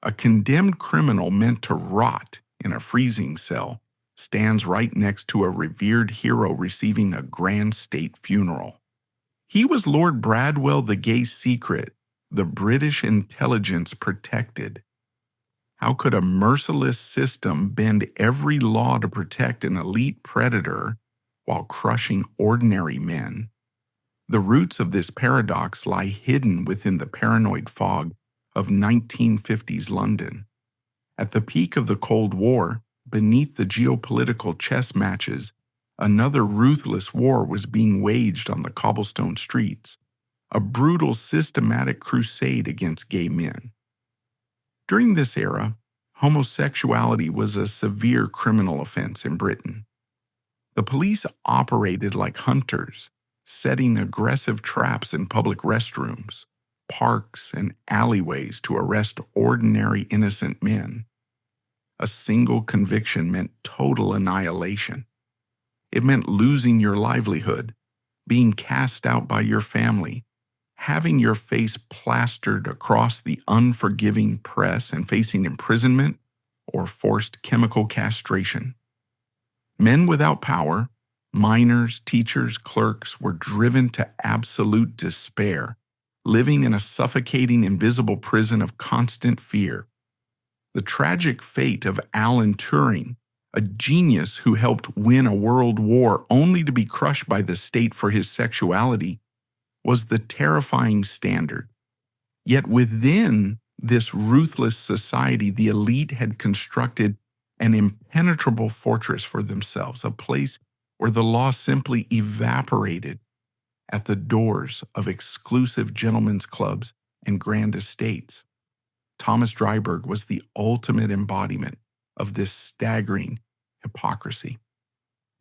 A condemned criminal meant to rot in a freezing cell stands right next to a revered hero receiving a grand state funeral. He was Lord Bradwell, the gay secret, the British intelligence protected. How could a merciless system bend every law to protect an elite predator while crushing ordinary men? The roots of this paradox lie hidden within the paranoid fog of 1950s London. At the peak of the Cold War, beneath the geopolitical chess matches, another ruthless war was being waged on the cobblestone streets, a brutal, systematic crusade against gay men. During this era, homosexuality was a severe criminal offense in Britain. The police operated like hunters, setting aggressive traps in public restrooms, parks, and alleyways to arrest ordinary innocent men. A single conviction meant total annihilation. It meant losing your livelihood, being cast out by your family, having your face plastered across the unforgiving press and facing imprisonment or forced chemical castration. Men without power, miners, teachers, clerks, were driven to absolute despair, living in a suffocating, invisible prison of constant fear. The tragic fate of Alan Turing, a genius who helped win a world war only to be crushed by the state for his sexuality, was the terrifying standard. Yet within this ruthless society, the elite had constructed an impenetrable fortress for themselves, a place where the law simply evaporated at the doors of exclusive gentlemen's clubs and grand estates. Thomas Dryburgh was the ultimate embodiment of this staggering hypocrisy.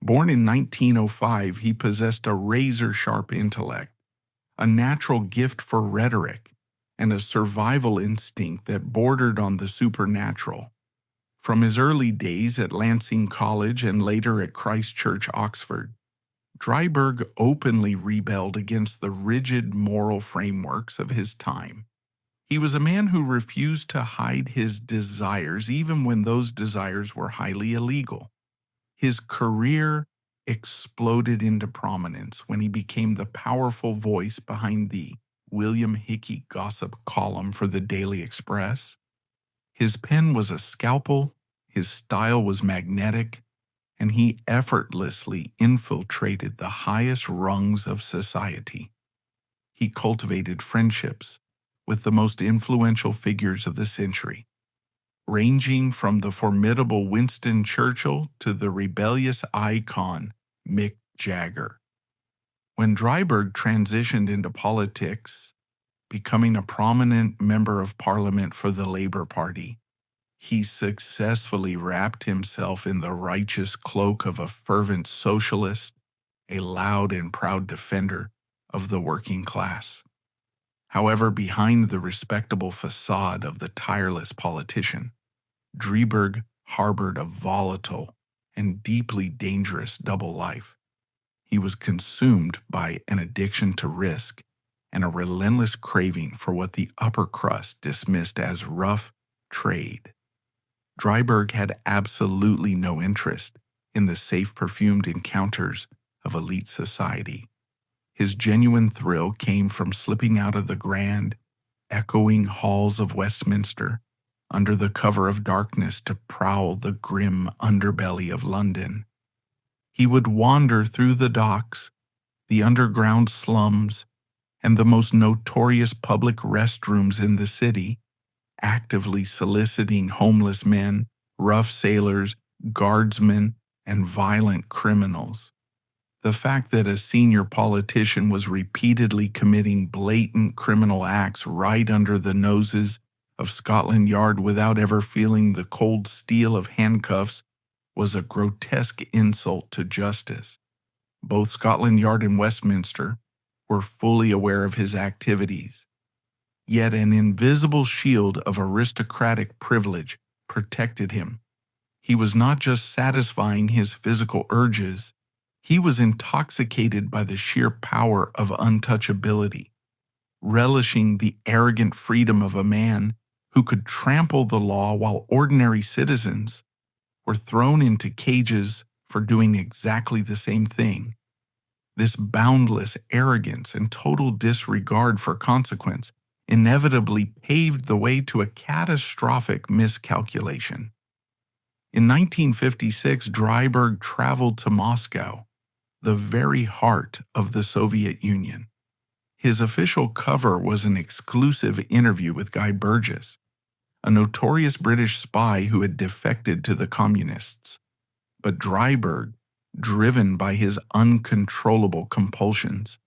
Born in 1905, he possessed a razor-sharp intellect, a natural gift for rhetoric, and a survival instinct that bordered on the supernatural. From his early days at Lancing College and later at Christ Church, Oxford, Dryburgh openly rebelled against the rigid moral frameworks of his time. He was a man who refused to hide his desires even when those desires were highly illegal. His career exploded into prominence when he became the powerful voice behind the William Hickey gossip column for the Daily Express. His pen was a scalpel, his style was magnetic, and he effortlessly infiltrated the highest rungs of society. He cultivated friendships with the most influential figures of the century, ranging from the formidable Winston Churchill to the rebellious icon Mick Jagger. When Dryburgh transitioned into politics, becoming a prominent member of Parliament for the Labour Party, he successfully wrapped himself in the righteous cloak of a fervent socialist, a loud and proud defender of the working class. However, behind the respectable facade of the tireless politician, Dryburgh harbored a volatile and deeply dangerous double life. He was consumed by an addiction to risk and a relentless craving for what the upper crust dismissed as rough trade. Dryburgh had absolutely no interest in the safe, perfumed encounters of elite society. His genuine thrill came from slipping out of the grand, echoing halls of Westminster under the cover of darkness to prowl the grim underbelly of London. He would wander through the docks, the underground slums, and the most notorious public restrooms in the city, actively soliciting homeless men, rough sailors, guardsmen, and violent criminals. The fact that a senior politician was repeatedly committing blatant criminal acts right under the noses of Scotland Yard without ever feeling the cold steel of handcuffs was a grotesque insult to justice. Both Scotland Yard and Westminster were fully aware of his activities. Yet an invisible shield of aristocratic privilege protected him. He was not just satisfying his physical urges, he was intoxicated by the sheer power of untouchability, relishing the arrogant freedom of a man who could trample the law while ordinary citizens were thrown into cages for doing exactly the same thing. This boundless arrogance and total disregard for consequence inevitably paved the way to a catastrophic miscalculation. In 1956, Dreiberg traveled to Moscow, the very heart of the Soviet Union. His official cover was an exclusive interview with Guy Burgess, a notorious British spy who had defected to the communists. But Dreiberg, driven by his uncontrollable compulsions,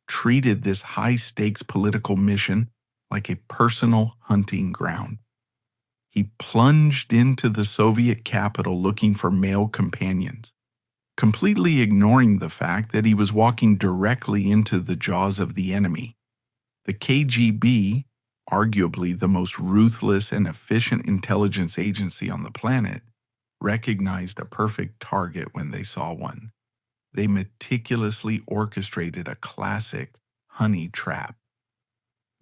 treated this high-stakes political mission like a personal hunting ground. He plunged into the Soviet capital looking for male companions, completely ignoring the fact that he was walking directly into the jaws of the enemy. The KGB, arguably the most ruthless and efficient intelligence agency on the planet, recognized a perfect target when they saw one. They meticulously orchestrated a classic honey trap.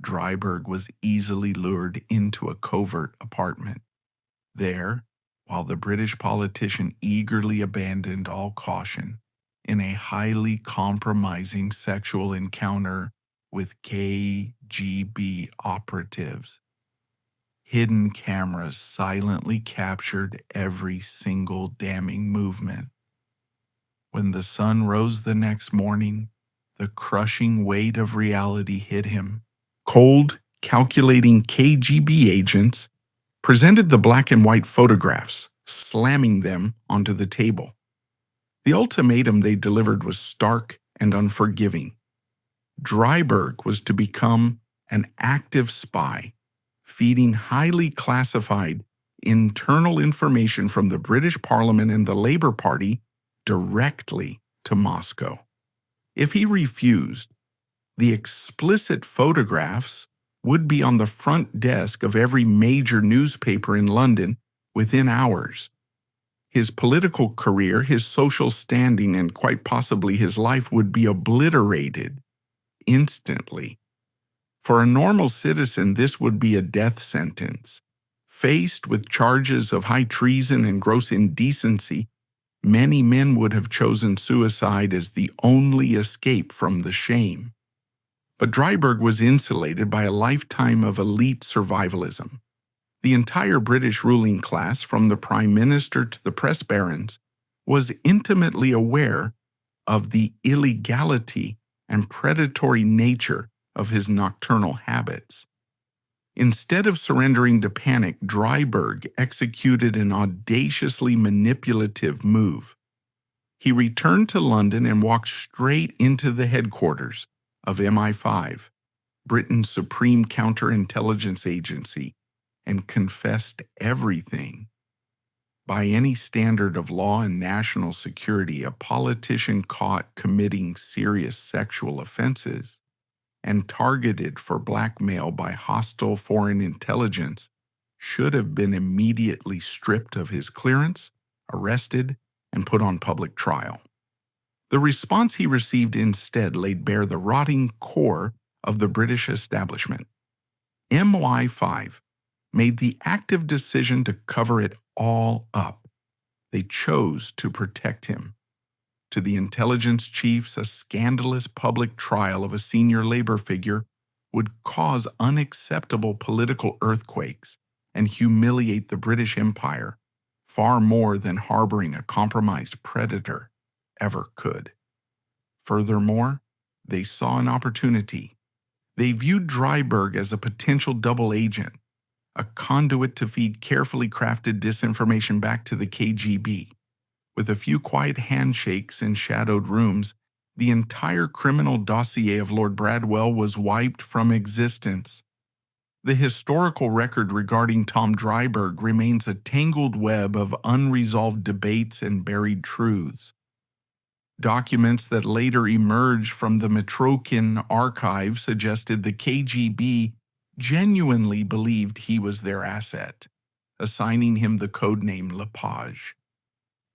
Dreiberg was easily lured into a covert apartment. There, while the British politician eagerly abandoned all caution, in a highly compromising sexual encounter with KGB operatives, hidden cameras silently captured every single damning movement. When the sun rose the next morning, the crushing weight of reality hit him. Cold, calculating KGB agents presented the black and white photographs, slamming them onto the table. The ultimatum they delivered was stark and unforgiving. Dreiberg was to become an active spy, feeding highly classified internal information from the British Parliament and the Labour Party directly to Moscow. If he refused, the explicit photographs would be on the front desk of every major newspaper in London within hours. His political career, his social standing, and quite possibly his life would be obliterated instantly. For a normal citizen, this would be a death sentence. Faced with charges of high treason and gross indecency, many men would have chosen suicide as the only escape from the shame. But Dreiberg was insulated by a lifetime of elite survivalism. The entire British ruling class, from the Prime Minister to the press barons, was intimately aware of the illegality and predatory nature of his nocturnal habits. Instead of surrendering to panic, Dreiberg executed an audaciously manipulative move. He returned to London and walked straight into the headquarters of MI5, Britain's supreme counterintelligence agency, and confessed everything. By any standard of law and national security, a politician caught committing serious sexual offenses and targeted for blackmail by hostile foreign intelligence should have been immediately stripped of his clearance, arrested, and put on public trial. The response he received instead laid bare the rotting core of the British establishment. MI5 made the active decision to cover it all up. They chose to protect him. To the intelligence chiefs, a scandalous public trial of a senior labor figure would cause unacceptable political earthquakes and humiliate the British Empire far more than harboring a compromised predator ever could. Furthermore, they saw an opportunity. They viewed Dreiberg as a potential double agent, a conduit to feed carefully crafted disinformation back to the KGB. With a few quiet handshakes in shadowed rooms, the entire criminal dossier of Lord Bradwell was wiped from existence. The historical record regarding Tom Dreiberg remains a tangled web of unresolved debates and buried truths. Documents that later emerged from the Mitrokhin archive suggested the KGB genuinely believed he was their asset, assigning him the codename Lepage.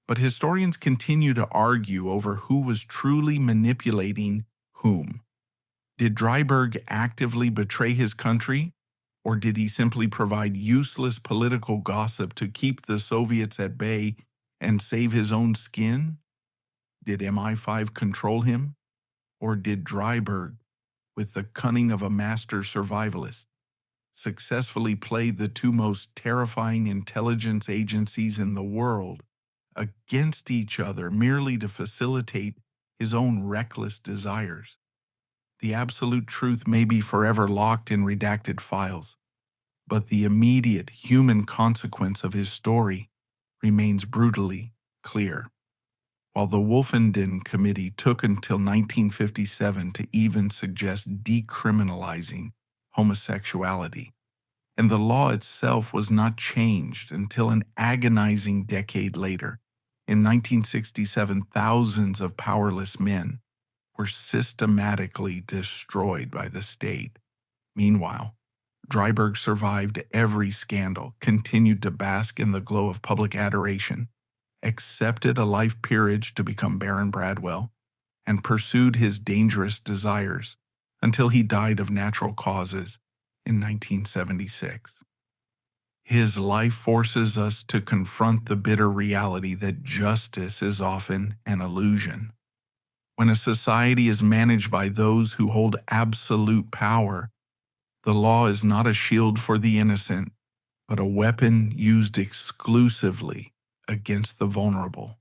But historians continue to argue over who was truly manipulating whom. Did Dreiberg actively betray his country, Or did he simply provide useless political gossip to keep the Soviets at bay and save his own skin? Did MI5 control him? Or did Dryburgh, with the cunning of a master survivalist, successfully play the two most terrifying intelligence agencies in the world against each other merely to facilitate his own reckless desires? The absolute truth may be forever locked in redacted files, but the immediate human consequence of his story remains brutally clear. While the Wolfenden Committee took until 1957 to even suggest decriminalizing homosexuality, and the law itself was not changed until an agonizing decade later. In 1967, thousands of powerless men were systematically destroyed by the state. Meanwhile, Dryburgh survived every scandal, continued to bask in the glow of public adoration, accepted a life peerage to become Baron Bradwell, and pursued his dangerous desires until he died of natural causes in 1976. His life forces us to confront the bitter reality that justice is often an illusion. When a society is managed by those who hold absolute power, the law is not a shield for the innocent, but a weapon used exclusively against the vulnerable.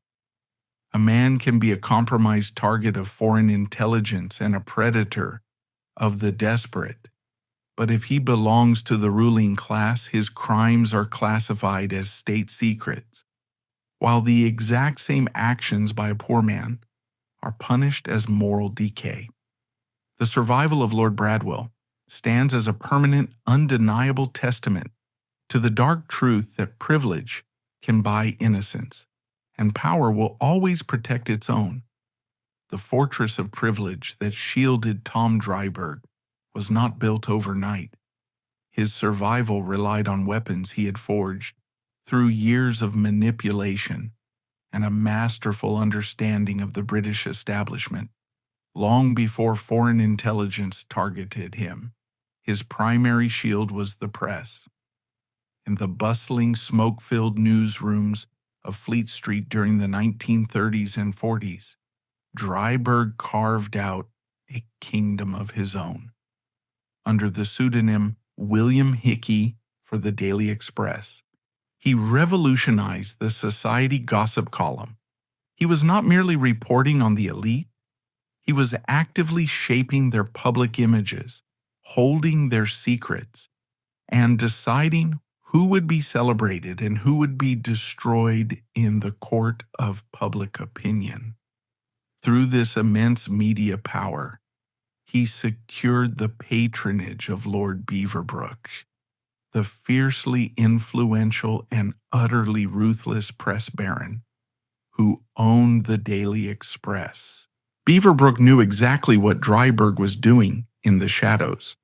A man can be a compromised target of foreign intelligence and a predator of the desperate, but if he belongs to the ruling class, his crimes are classified as state secrets, while the exact same actions by a poor man are punished as moral decay. The survival of Lord Bradwell stands as a permanent, undeniable testament to the dark truth that privilege can buy innocence, and power will always protect its own. The fortress of privilege that shielded Tom Dryburgh was not built overnight. His survival relied on weapons he had forged through years of manipulation and a masterful understanding of the British establishment. Long before foreign intelligence targeted him, his primary shield was the press. In the bustling, smoke-filled newsrooms of Fleet Street during the 1930s and 40s, Dryburgh carved out a kingdom of his own. Under the pseudonym William Hickey for the Daily Express, he revolutionized the society gossip column. He was not merely reporting on the elite, he was actively shaping their public images, holding their secrets, and deciding who would be celebrated and who would be destroyed in the court of public opinion. Through this immense media power, he secured the patronage of Lord Beaverbrook, the fiercely influential and utterly ruthless press baron who owned the Daily Express. Beaverbrook knew exactly what Dryburgh was doing in the shadows.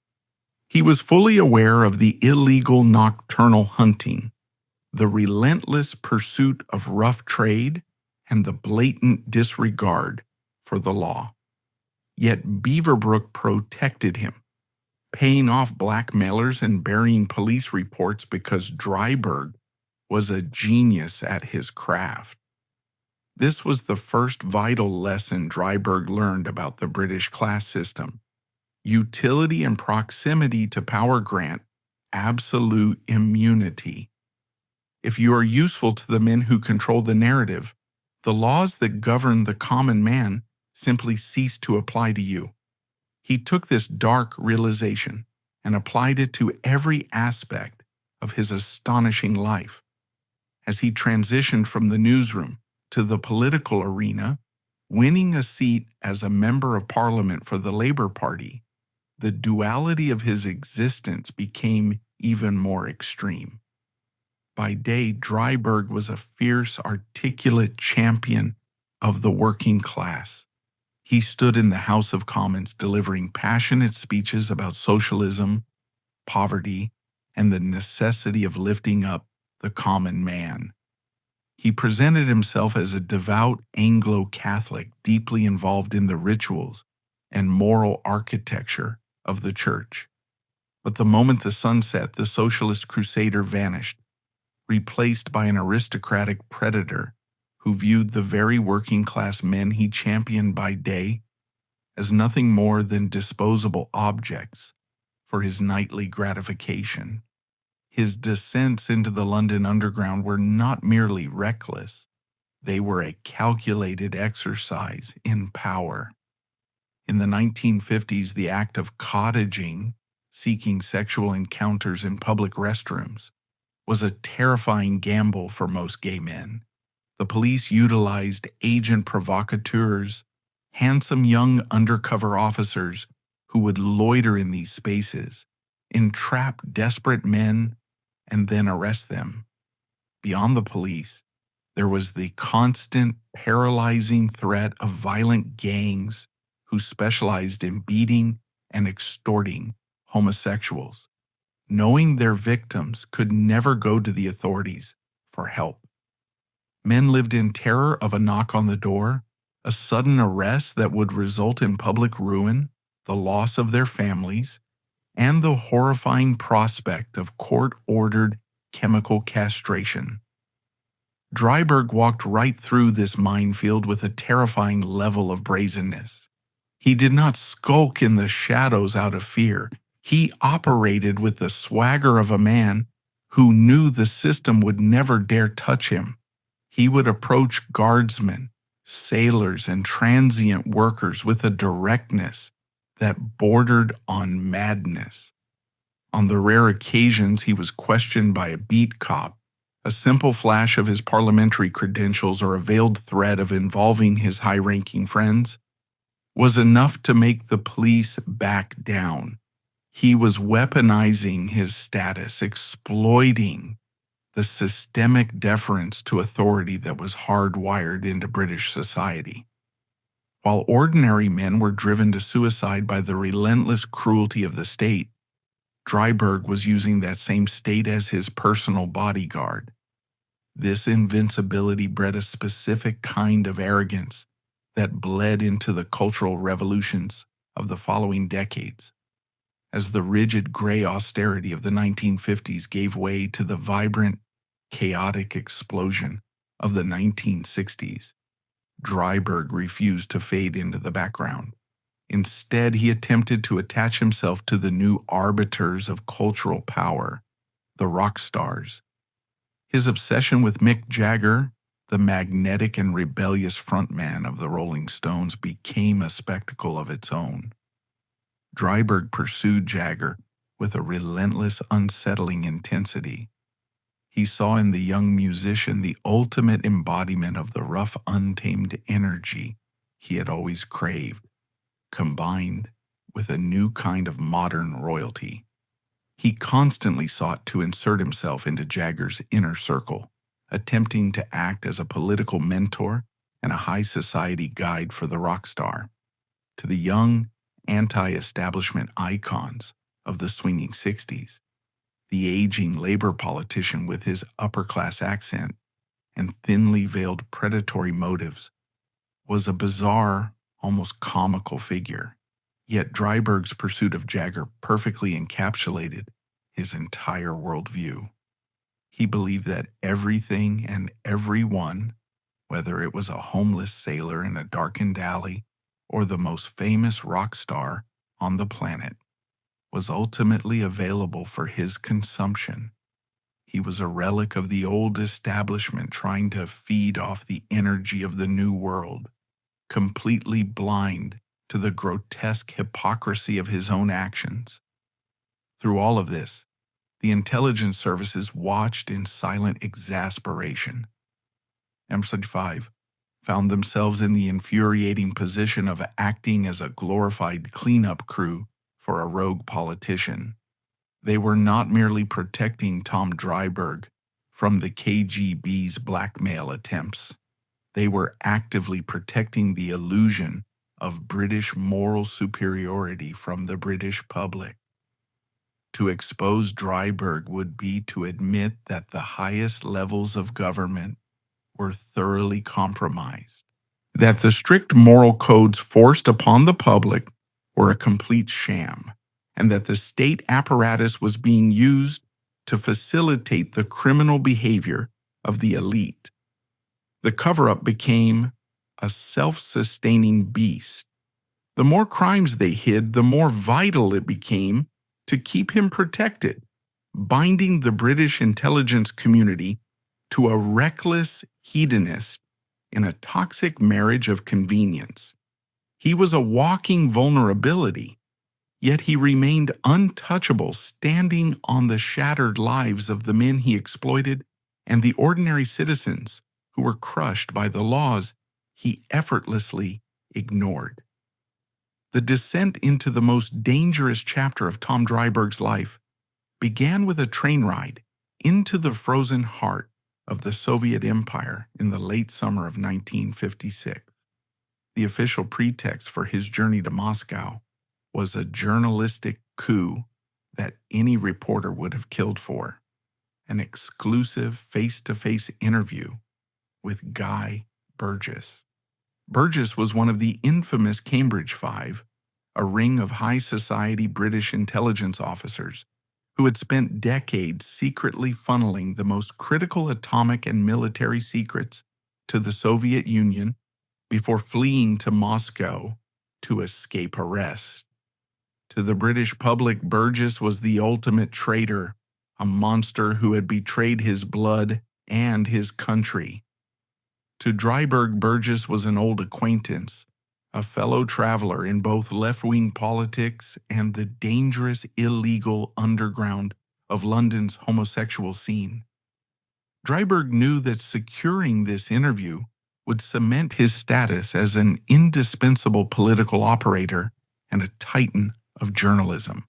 He was fully aware of the illegal nocturnal hunting, the relentless pursuit of rough trade, and the blatant disregard for the law. Yet Beaverbrook protected him, paying off blackmailers and burying police reports because Dryburgh was a genius at his craft. This was the first vital lesson Dryburgh learned about the British class system. Utility and proximity to power grant absolute immunity. If you are useful to the men who control the narrative, the laws that govern the common man simply cease to apply to you. He took this dark realization and applied it to every aspect of his astonishing life. As he transitioned from the newsroom to the political arena, winning a seat as a member of Parliament for the Labour Party, the duality of his existence became even more extreme. By day, Dryburgh was a fierce, articulate champion of the working class. He stood in the House of Commons delivering passionate speeches about socialism, poverty, and the necessity of lifting up the common man. He presented himself as a devout Anglo-Catholic deeply involved in the rituals and moral architecture of the church. But the moment the sun set, the socialist crusader vanished, replaced by an aristocratic predator who viewed the very working class men he championed by day as nothing more than disposable objects for his nightly gratification. His descents into the London Underground were not merely reckless, they were a calculated exercise in power. In the 1950s, the act of cottaging, seeking sexual encounters in public restrooms, was a terrifying gamble for most gay men. The police utilized agent provocateurs, handsome young undercover officers who would loiter in these spaces, entrap desperate men, and then arrest them. Beyond the police, there was the constant, paralyzing threat of violent gangs who specialized in beating and extorting homosexuals, knowing their victims could never go to the authorities for help. Men lived in terror of a knock on the door, a sudden arrest that would result in public ruin, the loss of their families, and the horrifying prospect of court-ordered chemical castration. Dryburgh walked right through this minefield with a terrifying level of brazenness. He did not skulk in the shadows out of fear. He operated with the swagger of a man who knew the system would never dare touch him. He would approach guardsmen, sailors, and transient workers with a directness that bordered on madness. On the rare occasions he was questioned by a beat cop, a simple flash of his parliamentary credentials or a veiled threat of involving his high-ranking friends was enough to make the police back down. He was weaponizing his status, exploiting the systemic deference to authority that was hardwired into British society. While ordinary men were driven to suicide by the relentless cruelty of the state, Dryburgh was using that same state as his personal bodyguard. This invincibility bred a specific kind of arrogance that bled into the cultural revolutions of the following decades, as the rigid gray austerity of the 1950s gave way to the vibrant, chaotic explosion of the 1960s. Dryburgh refused to fade into the background. Instead, he attempted to attach himself to the new arbiters of cultural power, the rock stars. His obsession with Mick Jagger, the magnetic and rebellious frontman of the Rolling Stones, became a spectacle of its own. Dryburgh pursued Jagger with a relentless, unsettling intensity. He saw in the young musician the ultimate embodiment of the rough, untamed energy he had always craved, combined with a new kind of modern royalty. He constantly sought to insert himself into Jagger's inner circle, attempting to act as a political mentor and a high society guide for the rock star. To the young, anti-establishment icons of the swinging 60s, the aging labor politician with his upper-class accent and thinly veiled predatory motives was a bizarre, almost comical figure. Yet Dryburgh's pursuit of Jagger perfectly encapsulated his entire worldview. He believed that everything and everyone, whether it was a homeless sailor in a darkened alley or the most famous rock star on the planet, was ultimately available for his consumption. He was a relic of the old establishment trying to feed off the energy of the new world, completely blind to the grotesque hypocrisy of his own actions. Through all of this, the intelligence services watched in silent exasperation. M75 found themselves in the infuriating position of acting as a glorified cleanup crew for a rogue politician. They were not merely protecting Tom Dryburgh from the KGB's blackmail attempts. They were actively protecting the illusion of British moral superiority from the British public. To expose Dryburgh would be to admit that the highest levels of government were thoroughly compromised, that the strict moral codes forced upon the public were a complete sham, and that the state apparatus was being used to facilitate the criminal behavior of the elite. The cover-up became a self-sustaining beast. The more crimes they hid, the more vital it became to keep him protected, binding the British intelligence community to a reckless hedonist in a toxic marriage of convenience. He was a walking vulnerability, yet he remained untouchable, standing on the shattered lives of the men he exploited and the ordinary citizens who were crushed by the laws he effortlessly ignored. The descent into the most dangerous chapter of Tom Dryburgh's life began with a train ride into the frozen heart of the Soviet Empire in the late summer of 1956. The official pretext for his journey to Moscow was a journalistic coup that any reporter would have killed for, an exclusive face-to-face interview with Guy Burgess. Burgess was one of the infamous Cambridge Five, a ring of high society British intelligence officers who had spent decades secretly funneling the most critical atomic and military secrets to the Soviet Union before fleeing to Moscow to escape arrest. To the British public, Burgess was the ultimate traitor, a monster who had betrayed his blood and his country. To Dryburgh, Burgess was an old acquaintance, a fellow traveler in both left-wing politics and the dangerous, illegal underground of London's homosexual scene. Dryburgh knew that securing this interview would cement his status as an indispensable political operator and a titan of journalism.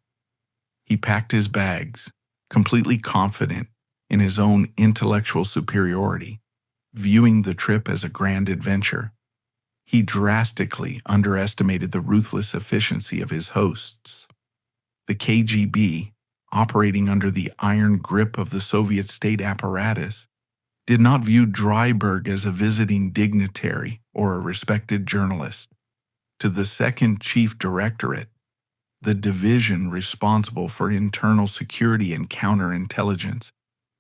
He packed his bags, completely confident in his own intellectual superiority, viewing the trip as a grand adventure. He drastically underestimated the ruthless efficiency of his hosts. The KGB, operating under the iron grip of the Soviet state apparatus, did not view Dryburgh as a visiting dignitary or a respected journalist. To the second chief directorate, the division responsible for internal security and counterintelligence,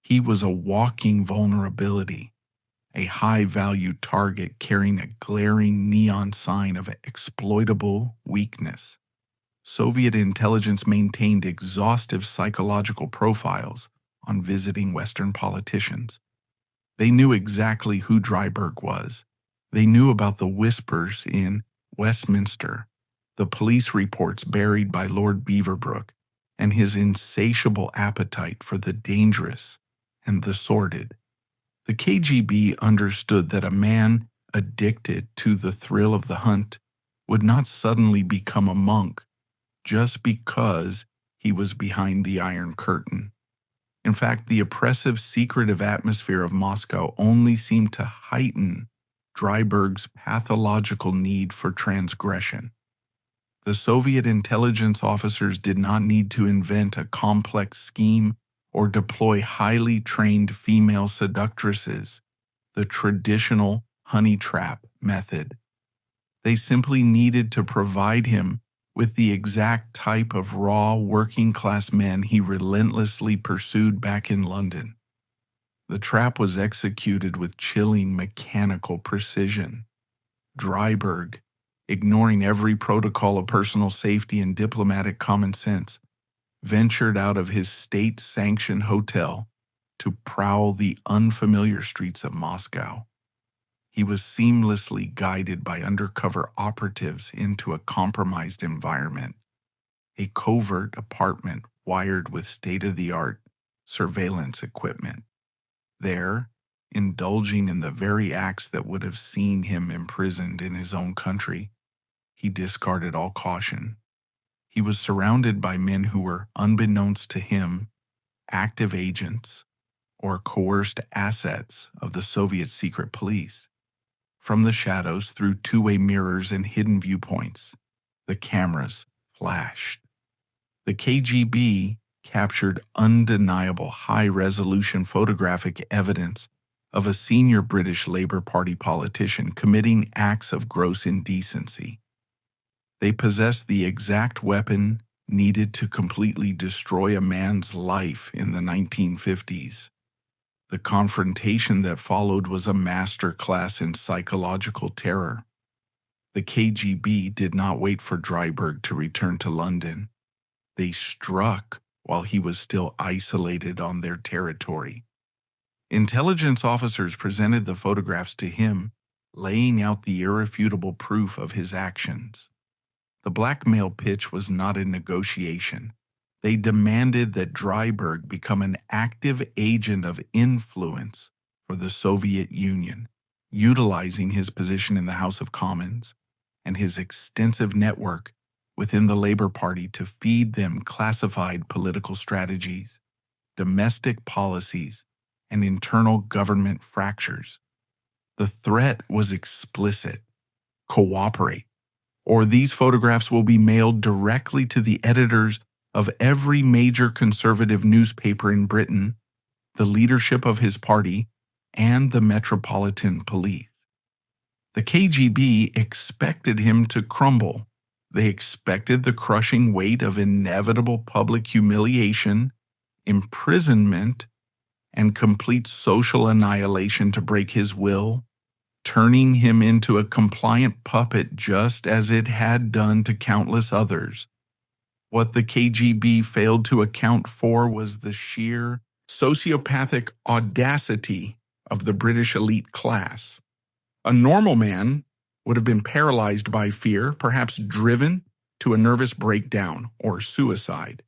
he was a walking vulnerability, a high-value target carrying a glaring neon sign of exploitable weakness. Soviet intelligence maintained exhaustive psychological profiles on visiting Western politicians. They knew exactly who Dryburgh was. They knew about the whispers in Westminster, the police reports buried by Lord Beaverbrook, and his insatiable appetite for the dangerous and the sordid. The KGB understood that a man addicted to the thrill of the hunt would not suddenly become a monk just because he was behind the Iron Curtain. In fact, the oppressive, secretive atmosphere of Moscow only seemed to heighten Dryburgh's pathological need for transgression. The Soviet intelligence officers did not need to invent a complex scheme or deploy highly trained female seductresses, the traditional honey trap method. They simply needed to provide him with the exact type of raw working-class men he relentlessly pursued back in London. The trap was executed with chilling mechanical precision. Dryburgh, ignoring every protocol of personal safety and diplomatic common sense, ventured out of his state-sanctioned hotel to prowl the unfamiliar streets of Moscow. He was seamlessly guided by undercover operatives into a compromised environment, a covert apartment wired with state-of-the-art surveillance equipment. There, indulging in the very acts that would have seen him imprisoned in his own country, he discarded all caution. He was surrounded by men who were, unbeknownst to him, active agents or coerced assets of the Soviet secret police. From the shadows, through two-way mirrors and hidden viewpoints, the cameras flashed. The KGB captured undeniable high-resolution photographic evidence of a senior British Labour Party politician committing acts of gross indecency. They possessed the exact weapon needed to completely destroy a man's life in the 1950s. The confrontation that followed was a master class in psychological terror. The KGB did not wait for Dryburgh to return to London. They struck while he was still isolated on their territory. Intelligence officers presented the photographs to him, laying out the irrefutable proof of his actions. The blackmail pitch was not a negotiation. They demanded that Dryburgh become an active agent of influence for the Soviet Union, utilizing his position in the House of Commons and his extensive network within the Labour Party to feed them classified political strategies, domestic policies, and internal government fractures. The threat was explicit: cooperate, or these photographs will be mailed directly to the editors of every major conservative newspaper in Britain, the leadership of his party, and the Metropolitan Police. The KGB expected him to crumble. They expected the crushing weight of inevitable public humiliation, imprisonment, and complete social annihilation to break his will, turning him into a compliant puppet just as it had done to countless others. What the KGB failed to account for was the sheer sociopathic audacity of the British elite class. A normal man would have been paralyzed by fear, perhaps driven to a nervous breakdown or suicide.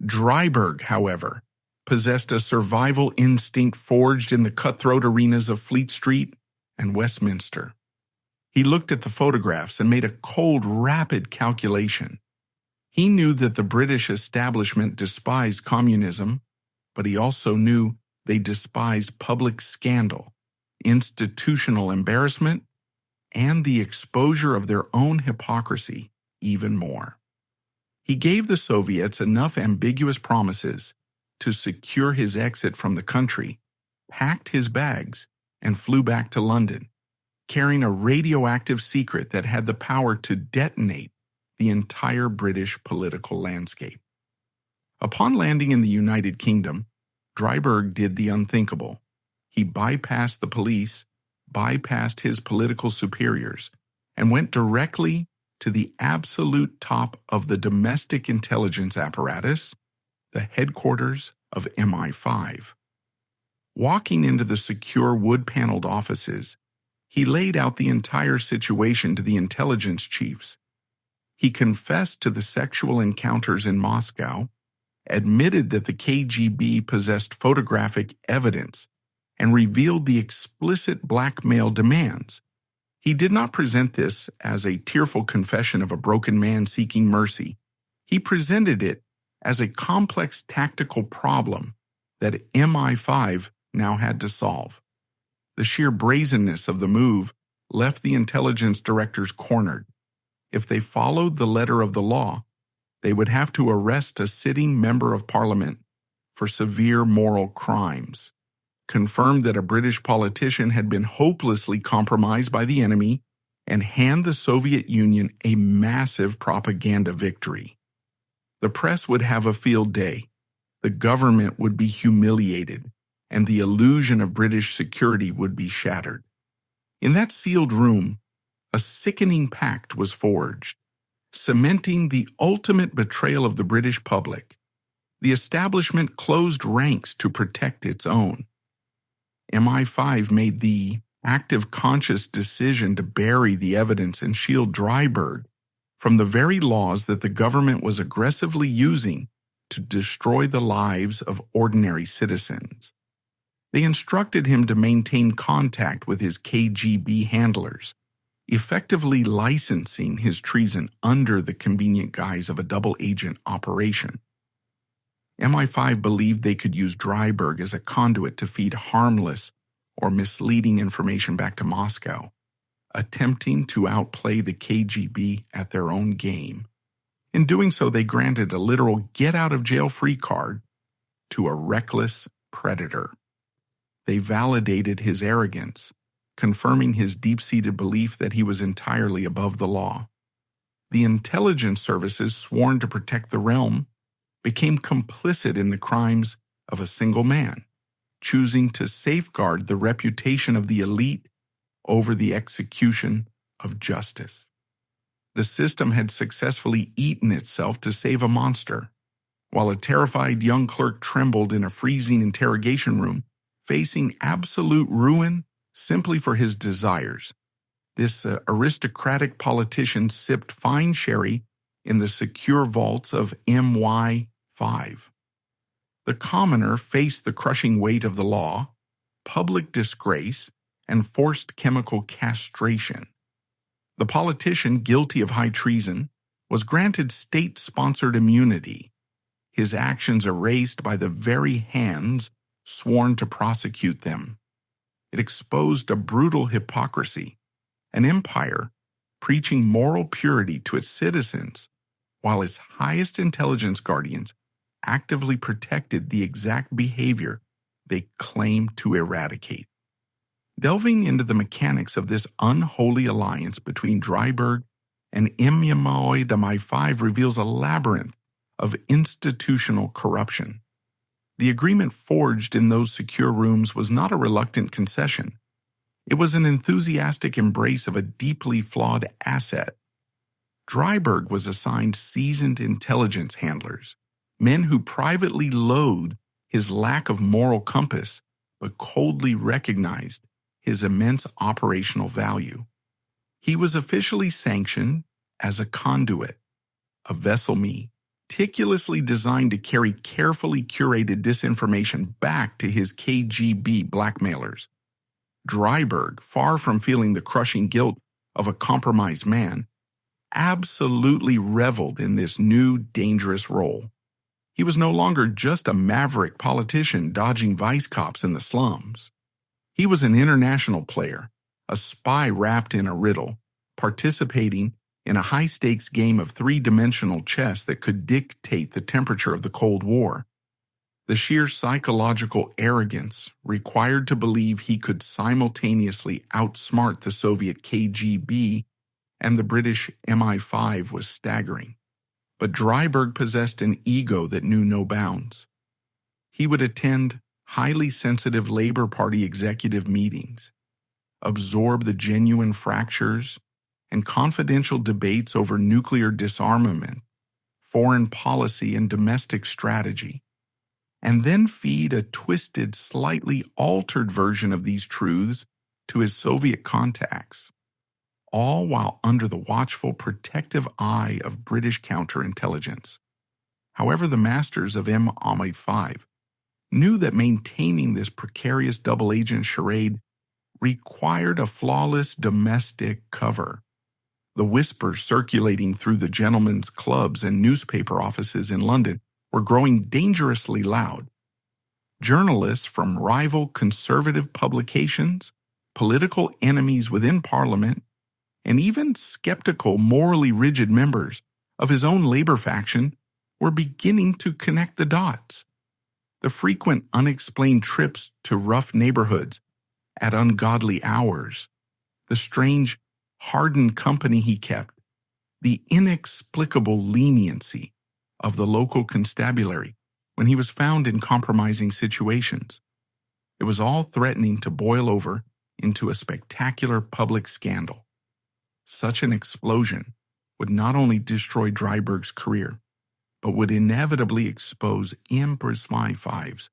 Dryburgh, however, possessed a survival instinct forged in the cutthroat arenas of Fleet Street and Westminster. He looked at the photographs and made a cold, rapid calculation. He knew that the British establishment despised communism, but he also knew they despised public scandal, institutional embarrassment, and the exposure of their own hypocrisy even more. He gave the Soviets enough ambiguous promises to secure his exit from the country, packed his bags, and flew back to London, carrying a radioactive secret that had the power to detonate the entire British political landscape. Upon landing in the United Kingdom, Dryburgh did the unthinkable. He bypassed the police, bypassed his political superiors, and went directly to the absolute top of the domestic intelligence apparatus, the headquarters of MI5. Walking into the secure wood-paneled offices, he laid out the entire situation to the intelligence chiefs. He confessed to the sexual encounters in Moscow, admitted that the KGB possessed photographic evidence, and revealed the explicit blackmail demands. He did not present this as a tearful confession of a broken man seeking mercy. He presented it as a complex tactical problem that MI5 now had to solve. The sheer brazenness of the move left the intelligence directors cornered. If they followed the letter of the law, they would have to arrest a sitting member of parliament for severe moral crimes, confirm that a British politician had been hopelessly compromised by the enemy, and hand the Soviet Union a massive propaganda victory. The press would have a field day, the government would be humiliated, and the illusion of British security would be shattered. In that sealed room, a sickening pact was forged, cementing the ultimate betrayal of the British public. The establishment closed ranks to protect its own. MI5 made the active conscious decision to bury the evidence and shield Dryburgh from the very laws that the government was aggressively using to destroy the lives of ordinary citizens. They instructed him to maintain contact with his KGB handlers, effectively licensing his treason under the convenient guise of a double-agent operation. MI5 believed they could use Dryburgh as a conduit to feed harmless or misleading information back to Moscow, attempting to outplay the KGB at their own game. In doing so, they granted a literal get-out-of-jail-free card to a reckless predator. They validated his arrogance, confirming his deep-seated belief that he was entirely above the law. The intelligence services sworn to protect the realm became complicit in the crimes of a single man, choosing to safeguard the reputation of the elite over the execution of justice. The system had successfully eaten itself to save a monster, while a terrified young clerk trembled in a freezing interrogation room, facing absolute ruin simply for his desires. This aristocratic politician sipped fine sherry in the secure vaults of MY5. The commoner faced the crushing weight of the law, public disgrace, and forced chemical castration. The politician, guilty of high treason, was granted state-sponsored immunity, his actions erased by the very hands sworn to prosecute them. It exposed a brutal hypocrisy, an empire preaching moral purity to its citizens, while its highest intelligence guardians actively protected the exact behavior they claimed to eradicate. Delving into the mechanics of this unholy alliance between Dryburgh and MY5 reveals a labyrinth of institutional corruption. The agreement forged in those secure rooms was not a reluctant concession. It was an enthusiastic embrace of a deeply flawed asset. Dryburgh was assigned seasoned intelligence handlers, men who privately loathed his lack of moral compass, but coldly recognized his immense operational value. He was officially sanctioned as a conduit, a vessel meticulously designed to carry carefully curated disinformation back to his KGB blackmailers. Dryburgh, far from feeling the crushing guilt of a compromised man, absolutely reveled in this new dangerous role. He was no longer just a maverick politician dodging vice cops in the slums. He was an international player, a spy wrapped in a riddle, participating in a high-stakes game of three-dimensional chess that could dictate the temperature of the Cold War. The sheer psychological arrogance required to believe he could simultaneously outsmart the Soviet KGB and the British MI5 was staggering. But Dryburgh possessed an ego that knew no bounds. He would attend highly sensitive Labor Party executive meetings, absorb the genuine fractures and confidential debates over nuclear disarmament, foreign policy, and domestic strategy, and then feed a twisted, slightly altered version of these truths to his Soviet contacts, all while under the watchful, protective eye of British counterintelligence. However, the masters of MI5 knew that maintaining this precarious double-agent charade required a flawless domestic cover. The whispers circulating through the gentlemen's clubs and newspaper offices in London were growing dangerously loud. Journalists from rival conservative publications, political enemies within Parliament, and even skeptical, morally rigid members of his own labor faction were beginning to connect the dots. The frequent unexplained trips to rough neighborhoods at ungodly hours, the strange, hardened company he kept, the inexplicable leniency of the local constabulary when he was found in compromising situations. It was all threatening to boil over into a spectacular public scandal. Such an explosion would not only destroy Dryburgh's career, but would inevitably expose MI5's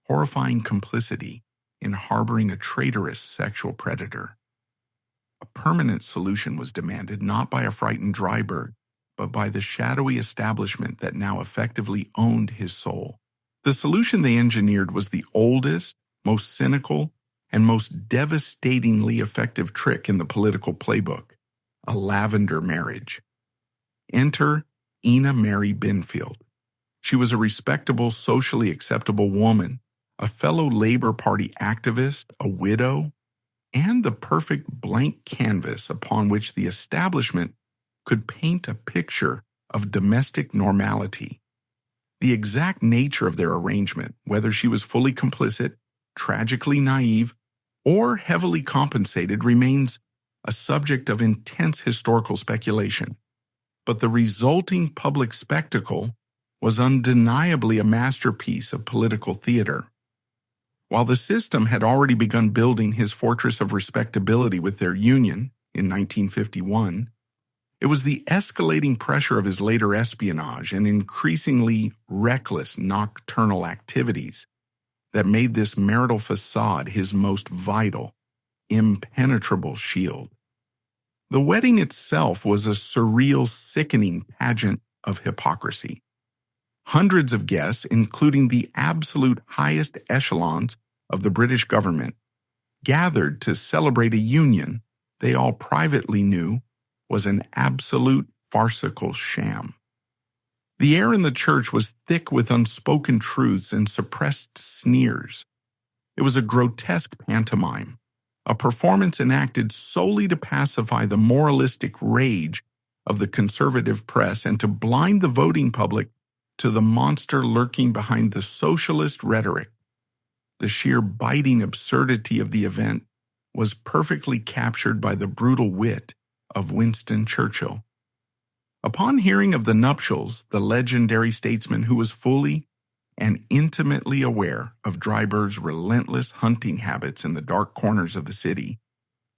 horrifying complicity in harboring a traitorous sexual predator. A permanent solution was demanded not by a frightened Dryburgh, but by the shadowy establishment that now effectively owned his soul. The solution they engineered was the oldest, most cynical, and most devastatingly effective trick in the political playbook: a Lavender marriage. Enter Ina Mary Binfield. She was a respectable, socially acceptable woman, a fellow Labor Party activist, a widow, and the perfect blank canvas upon which the establishment could paint a picture of domestic normality. The exact nature of their arrangement, whether she was fully complicit, tragically naive, or heavily compensated, remains a subject of intense historical speculation. but the resulting public spectacle was undeniably a masterpiece of political theater. While the system had already begun building his fortress of respectability with their union in 1951, it was the escalating pressure of his later espionage and increasingly reckless nocturnal activities that made this marital facade his most vital, impenetrable shield. The wedding itself was a surreal, sickening pageant of hypocrisy. Hundreds of guests, including the absolute highest echelons of the British government, gathered to celebrate a union they all privately knew was an absolute farcical sham. The air in the church was thick with unspoken truths and suppressed sneers. It was a grotesque pantomime, a performance enacted solely to pacify the moralistic rage of the conservative press and to blind the voting public to the monster lurking behind the socialist rhetoric. The sheer biting absurdity of the event was perfectly captured by the brutal wit of Winston Churchill. Upon hearing of the nuptials, the legendary statesman, who was fully and intimately aware of Dryburgh's relentless hunting habits in the dark corners of the city,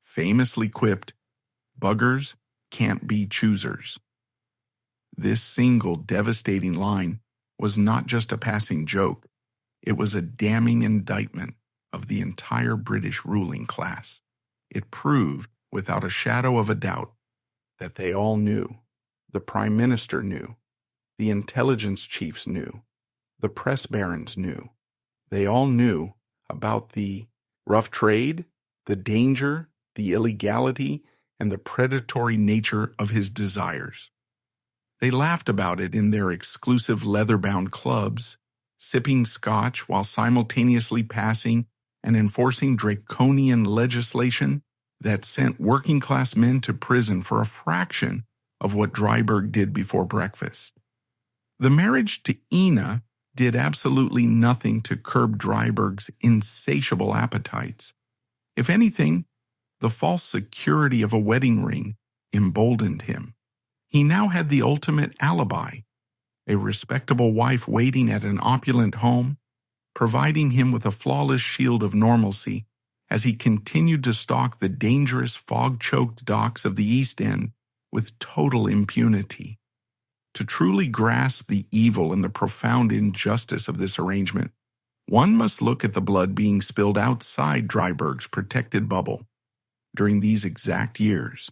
famously quipped, "Buggers can't be choosers." This single devastating line was not just a passing joke, it was a damning indictment of the entire British ruling class. It proved, without a shadow of a doubt, that they all knew. The Prime Minister knew. The intelligence chiefs knew. The press barons knew. They all knew about the rough trade, the danger, the illegality, and the predatory nature of his desires. They laughed about it in their exclusive leather-bound clubs, sipping scotch while simultaneously passing and enforcing draconian legislation that sent working-class men to prison for a fraction of what Dryburgh did before breakfast. The marriage to Ina did absolutely nothing to curb Dryburgh's insatiable appetites. If anything, the false security of a wedding ring emboldened him. He now had the ultimate alibi, a respectable wife waiting at an opulent home, providing him with a flawless shield of normalcy as he continued to stalk the dangerous fog-choked docks of the East End with total impunity. To truly grasp the evil and the profound injustice of this arrangement, one must look at the blood being spilled outside Dryburgh's protected bubble during these exact years.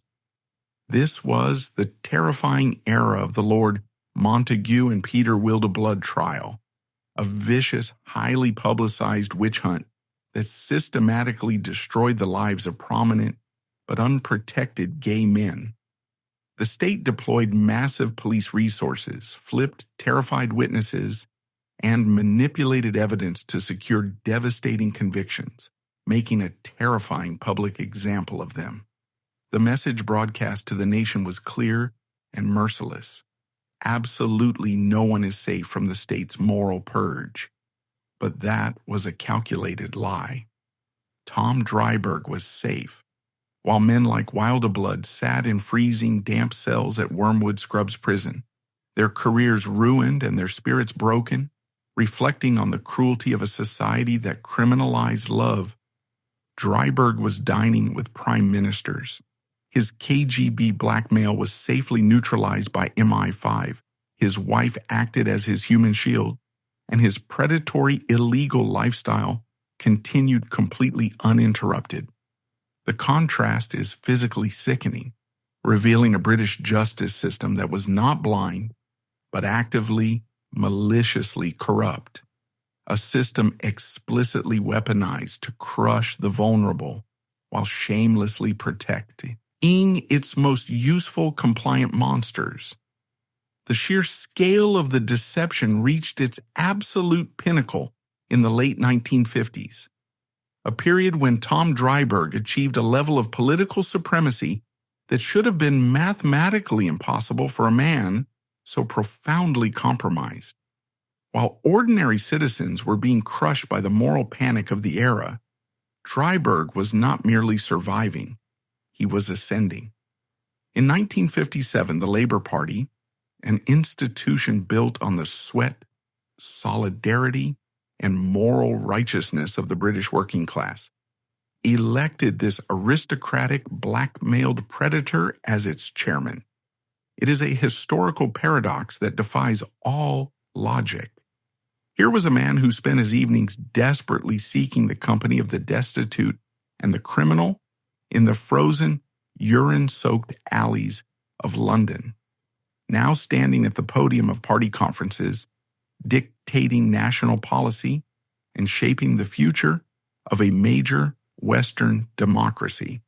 This was the terrifying era of the Lord Montague and Peter Wildeblood trial, a vicious, highly publicized witch hunt that systematically destroyed the lives of prominent but unprotected gay men. The state deployed massive police resources, flipped terrified witnesses, and manipulated evidence to secure devastating convictions, making a terrifying public example of them. The message broadcast to the nation was clear and merciless. Absolutely no one is safe from the state's moral purge. But that was a calculated lie. Tom Dryburgh was safe, while men like Wildeblood sat in freezing, damp cells at Wormwood Scrubs Prison, their careers ruined and their spirits broken, reflecting on the cruelty of a society that criminalized love. Dryburgh was dining with prime ministers. His KGB blackmail was safely neutralized by MI5. His wife acted as his human shield, and his predatory, illegal lifestyle continued completely uninterrupted. The contrast is physically sickening, revealing a British justice system that was not blind, but actively, maliciously corrupt. A system explicitly weaponized to crush the vulnerable while shamelessly protecting its most useful compliant monsters. The sheer scale of the deception reached its absolute pinnacle in the late 1950s, a period when Tom Dryburgh achieved a level of political supremacy that should have been mathematically impossible for a man so profoundly compromised. While ordinary citizens were being crushed by the moral panic of the era, Dryburgh was not merely surviving, he was ascending. In 1957, the Labor Party, an institution built on the sweat, solidarity, and moral righteousness of the British working class, elected this aristocratic blackmailed predator as its chairman. It is a historical paradox that defies all logic. Here was a man who spent his evenings desperately seeking the company of the destitute and the criminal in the frozen, urine-soaked alleys of London, now standing at the podium of party conferences, dictating national policy and shaping the future of a major Western democracy.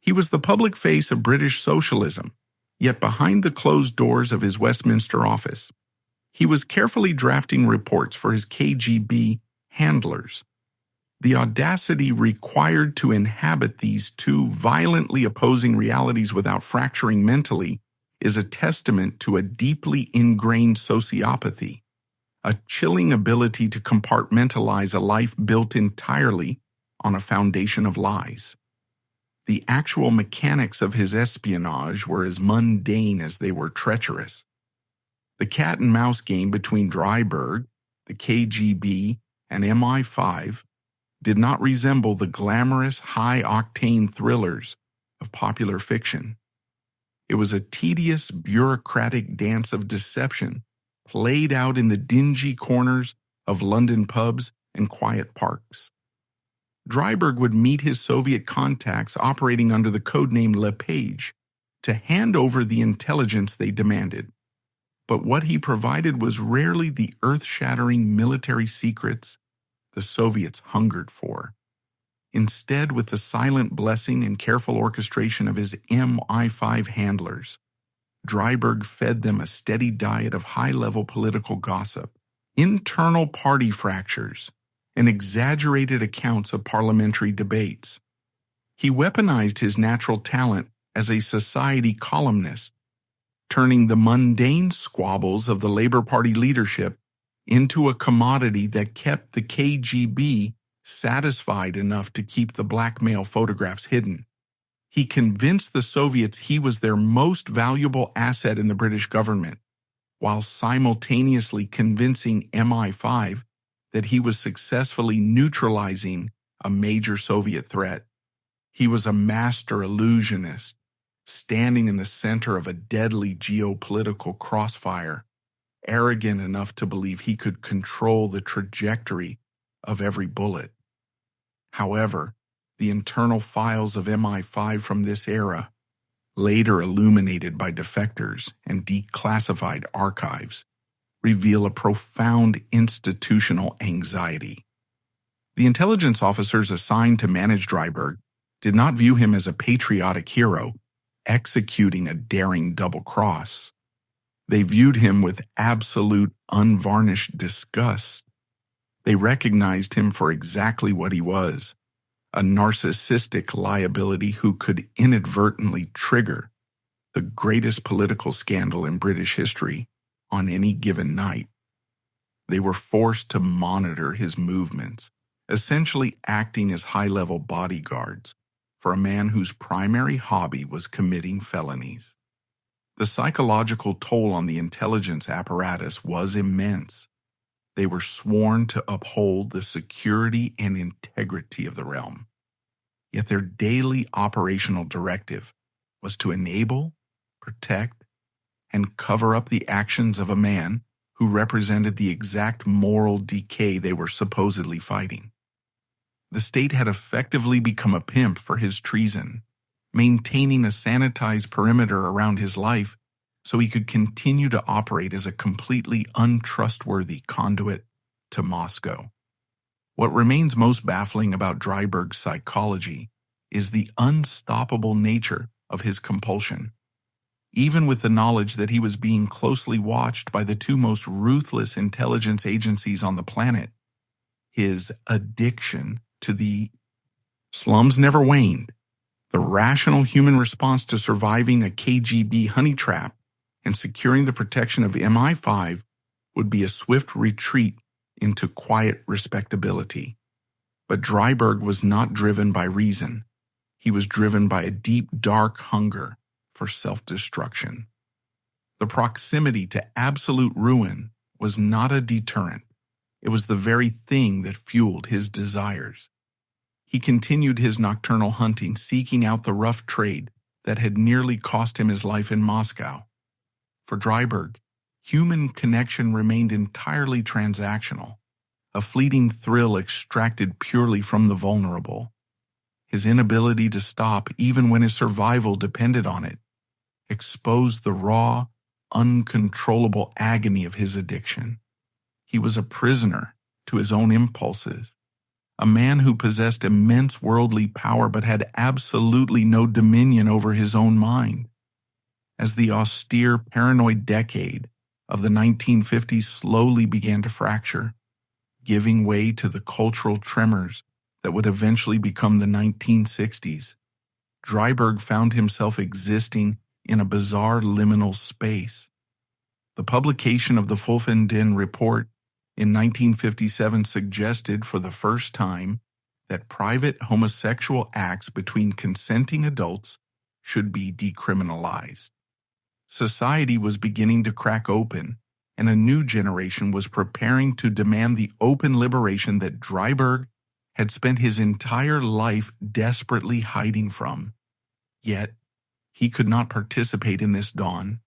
He was the public face of British socialism, yet behind the closed doors of his Westminster office, he was carefully drafting reports for his KGB handlers. The audacity required to inhabit these two violently opposing realities without fracturing mentally is a testament to a deeply ingrained sociopathy, a chilling ability to compartmentalize a life built entirely on a foundation of lies. The actual mechanics of his espionage were as mundane as they were treacherous. The cat-and-mouse game between Dryburgh, the KGB, and MI5 did not resemble the glamorous, high-octane thrillers of popular fiction. It was a tedious, bureaucratic dance of deception played out in the dingy corners of London pubs and quiet parks. Dryburgh would meet his Soviet contacts operating under the codename LePage to hand over the intelligence they demanded. But what he provided was rarely the earth-shattering military secrets the Soviets hungered for. Instead, with the silent blessing and careful orchestration of his MI5 handlers, Dryburgh fed them a steady diet of high-level political gossip, internal party fractures, and exaggerated accounts of parliamentary debates. He weaponized his natural talent as a society columnist, turning the mundane squabbles of the Labor Party leadership into a commodity that kept the KGB satisfied enough to keep the blackmail photographs hidden. He convinced the Soviets he was their most valuable asset in the British government, while simultaneously convincing MI5 that he was successfully neutralizing a major Soviet threat. He was a master illusionist, standing in the center of a deadly geopolitical crossfire, arrogant enough to believe he could control the trajectory of every bullet. However, the internal files of MI5 from this era, later illuminated by defectors and declassified archives, reveal a profound institutional anxiety. The intelligence officers assigned to manage Dryburgh did not view him as a patriotic hero executing a daring double-cross. They viewed him with absolute, unvarnished disgust. They recognized him for exactly what he was, a narcissistic liability who could inadvertently trigger the greatest political scandal in British history on any given night. They were forced to monitor his movements, essentially acting as high-level bodyguards for a man whose primary hobby was committing felonies. The psychological toll on the intelligence apparatus was immense. They were sworn to uphold the security and integrity of the realm. Yet their daily operational directive was to enable, protect, and cover up the actions of a man who represented the exact moral decay they were supposedly fighting. The state had effectively become a pimp for his treason, maintaining a sanitized perimeter around his life so he could continue to operate as a completely untrustworthy conduit to Moscow. What remains most baffling about Dryburgh's psychology is the unstoppable nature of his compulsion. Even with the knowledge that he was being closely watched by the two most ruthless intelligence agencies on the planet, his addiction to the slums never waned. The rational human response to surviving a KGB honey trap and securing the protection of MI5 would be a swift retreat into quiet respectability. But Dryburgh was not driven by reason. He was driven by a deep, dark hunger for self-destruction. The proximity to absolute ruin was not a deterrent. It was the very thing that fueled his desires. He continued his nocturnal hunting, seeking out the rough trade that had nearly cost him his life in Moscow. For Dryburgh, human connection remained entirely transactional, a fleeting thrill extracted purely from the vulnerable. His inability to stop, even when his survival depended on it, exposed the raw, uncontrollable agony of his addiction. He was a prisoner to his own impulses, a man who possessed immense worldly power but had absolutely no dominion over his own mind. As the austere, paranoid decade of the 1950s slowly began to fracture, giving way to the cultural tremors that would eventually become the 1960s, Dryburgh found himself existing in a bizarre liminal space. The publication of the Fulfenden Report in 1957 suggested for the first time that private homosexual acts between consenting adults should be decriminalized. Society was beginning to crack open, and a new generation was preparing to demand the open liberation that Dryburgh had spent his entire life desperately hiding from. Yet, he could not participate in this dawn.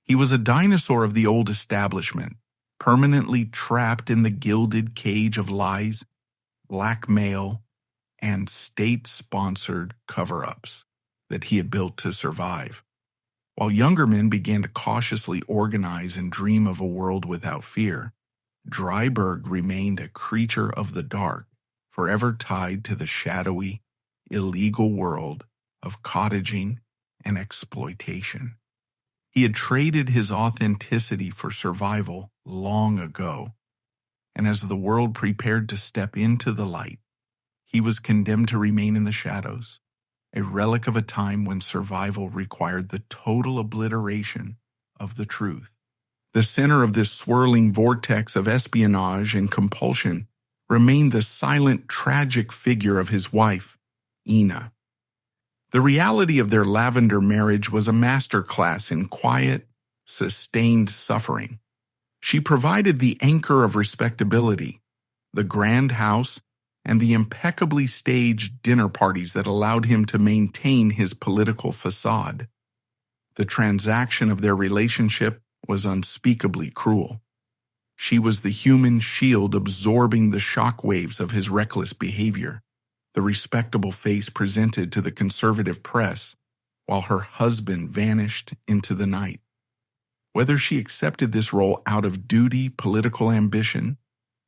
He was a dinosaur of the old establishment, permanently trapped in the gilded cage of lies, blackmail, and state-sponsored cover-ups that he had built to survive. While younger men began to cautiously organize and dream of a world without fear, Dryburgh remained a creature of the dark, forever tied to the shadowy, illegal world of cottaging and exploitation. He had traded his authenticity for survival long ago, and as the world prepared to step into the light, he was condemned to remain in the shadows, a relic of a time when survival required the total obliteration of the truth. The center of this swirling vortex of espionage and compulsion remained the silent, tragic figure of his wife, Ina. The reality of their Lavender marriage was a masterclass in quiet, sustained suffering. She provided the anchor of respectability, the grand house, and the impeccably staged dinner parties that allowed him to maintain his political facade. The transaction of their relationship was unspeakably cruel. She was the human shield absorbing the shock waves of his reckless behavior, the respectable face presented to the conservative press, while her husband vanished into the night. Whether she accepted this role out of duty, political ambition,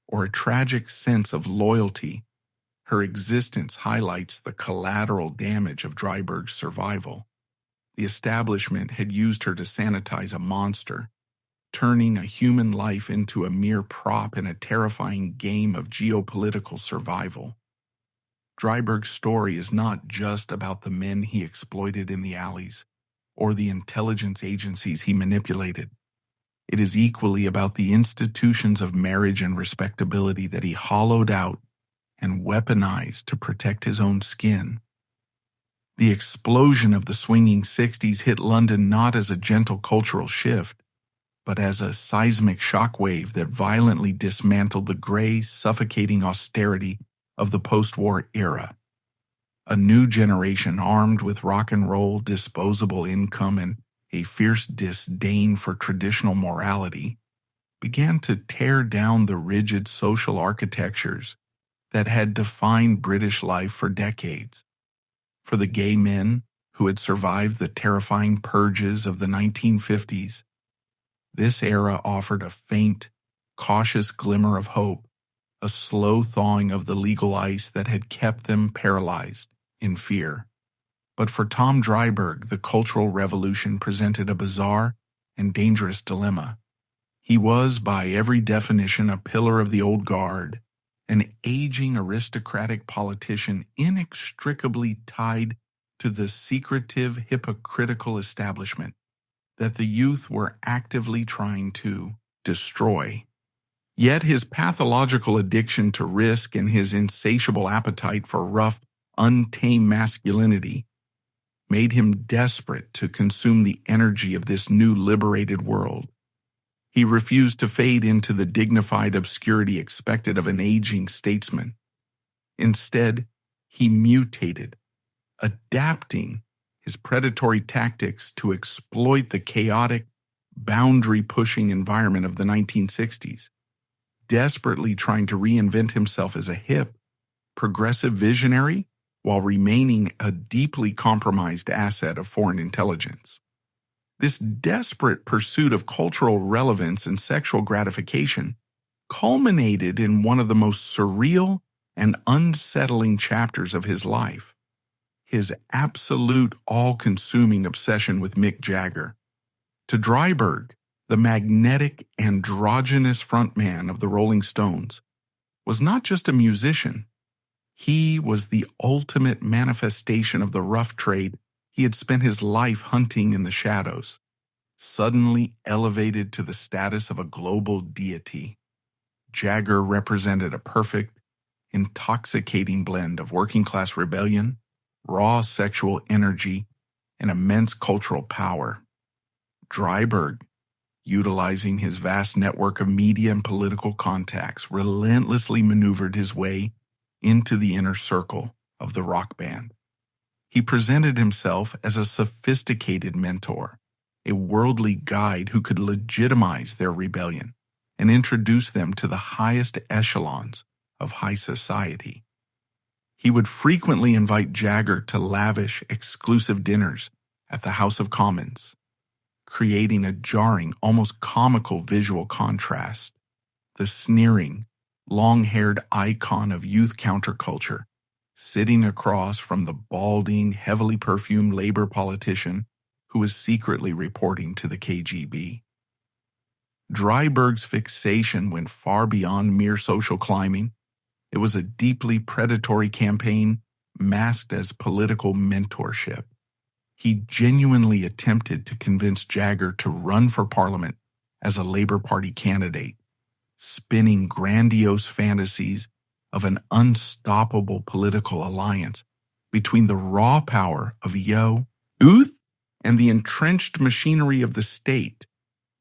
or a tragic sense of loyalty, her existence highlights the collateral damage of Dryburgh's survival. The establishment had used her to sanitize a monster, turning a human life into a mere prop in a terrifying game of geopolitical survival. Dryburgh's story is not just about the men he exploited in the alleys or the intelligence agencies he manipulated. It is equally about the institutions of marriage and respectability that he hollowed out and weaponized to protect his own skin. The explosion of the swinging 60s hit London not as a gentle cultural shift, but as a seismic shockwave that violently dismantled the gray, suffocating austerity of the post-war era. A new generation armed with rock and roll, disposable income, and a fierce disdain for traditional morality began to tear down the rigid social architectures that had defined British life for decades. For the gay men who had survived the terrifying purges of the 1950s, this era offered a faint, cautious glimmer of hope, a slow thawing of the legal ice that had kept them paralyzed in fear. But for Tom Dryburgh, the Cultural Revolution presented a bizarre and dangerous dilemma. He was, by every definition, a pillar of the old guard, an aging aristocratic politician inextricably tied to the secretive, hypocritical establishment that the youth were actively trying to destroy. Yet his pathological addiction to risk and his insatiable appetite for rough, untamed masculinity made him desperate to consume the energy of this new liberated world. He refused to fade into the dignified obscurity expected of an aging statesman. Instead, he mutated, adapting his predatory tactics to exploit the chaotic, boundary-pushing environment of the 1960s, desperately trying to reinvent himself as a hip, progressive visionary while remaining a deeply compromised asset of foreign intelligence. This desperate pursuit of cultural relevance and sexual gratification culminated in one of the most surreal and unsettling chapters of his life: his absolute all-consuming obsession with Mick Jagger. To Dryburgh, the magnetic, androgynous frontman of the Rolling Stones was not just a musician. He was the ultimate manifestation of the rough trade he had spent his life hunting in the shadows, suddenly elevated to the status of a global deity. Jagger represented a perfect, intoxicating blend of working-class rebellion, raw sexual energy, and immense cultural power. Dryburgh, utilizing his vast network of media and political contacts, relentlessly maneuvered his way into the inner circle of the rock band. He presented himself as a sophisticated mentor, a worldly guide who could legitimize their rebellion and introduce them to the highest echelons of high society. He would frequently invite Jagger to lavish, exclusive dinners at the House of Commons, creating a jarring, almost comical visual contrast. The sneering, long-haired icon of youth counterculture, sitting across from the balding, heavily perfumed labor politician who was secretly reporting to the KGB. Dryburgh's fixation went far beyond mere social climbing. It was a deeply predatory campaign masked as political mentorship. He genuinely attempted to convince Jagger to run for parliament as a Labour Party candidate, spinning grandiose fantasies of an unstoppable political alliance between the raw power of youth and the entrenched machinery of the state.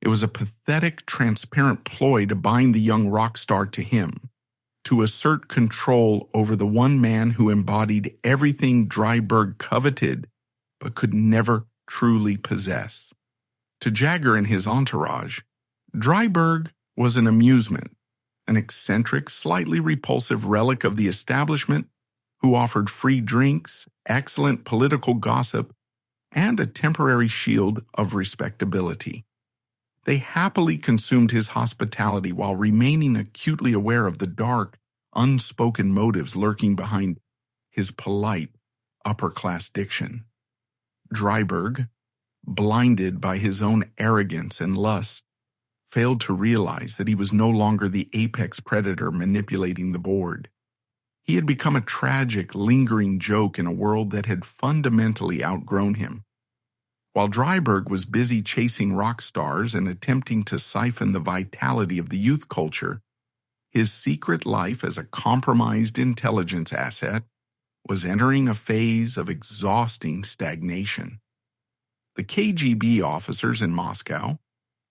It was a pathetic, transparent ploy to bind the young rock star to him, to assert control over the one man who embodied everything Dryburgh coveted but could never truly possess. To Jagger and his entourage, Dryburgh was an amusement, an eccentric, slightly repulsive relic of the establishment who offered free drinks, excellent political gossip, and a temporary shield of respectability. They happily consumed his hospitality while remaining acutely aware of the dark, unspoken motives lurking behind his polite, upper-class diction. Dryburgh, blinded by his own arrogance and lust, failed to realize that he was no longer the apex predator manipulating the board. He had become a tragic, lingering joke in a world that had fundamentally outgrown him. While Dryburgh was busy chasing rock stars and attempting to siphon the vitality of the youth culture, his secret life as a compromised intelligence asset was entering a phase of exhausting stagnation. The KGB officers in Moscow,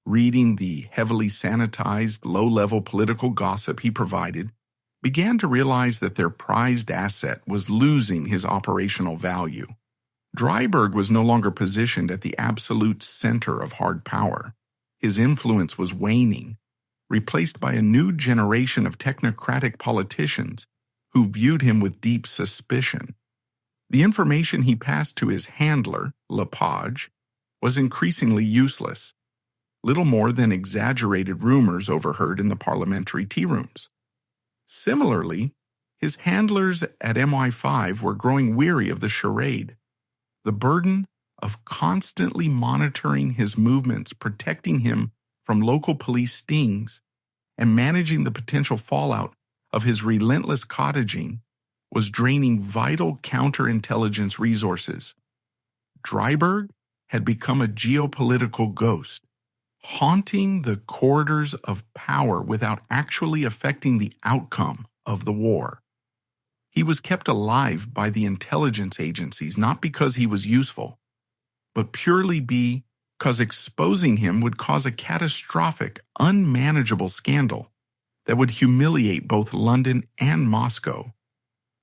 reading the heavily sanitized, low-level political gossip he provided, began to realize that their prized asset was losing his operational value. Dryburgh was no longer positioned at the absolute center of hard power. His influence was waning, replaced by a new generation of technocratic politicians who viewed him with deep suspicion. The information he passed to his handler, Lepage, was increasingly useless, little more than exaggerated rumors overheard in the parliamentary tea rooms. Similarly, his handlers at MI5 were growing weary of the charade. The burden of constantly monitoring his movements, protecting him from local police stings, and managing the potential fallout of his relentless cottaging was draining vital counterintelligence resources. Dryburgh had become a geopolitical ghost, haunting the corridors of power without actually affecting the outcome of the war. He was kept alive by the intelligence agencies not because he was useful, but purely because exposing him would cause a catastrophic, unmanageable scandal that would humiliate both London and Moscow.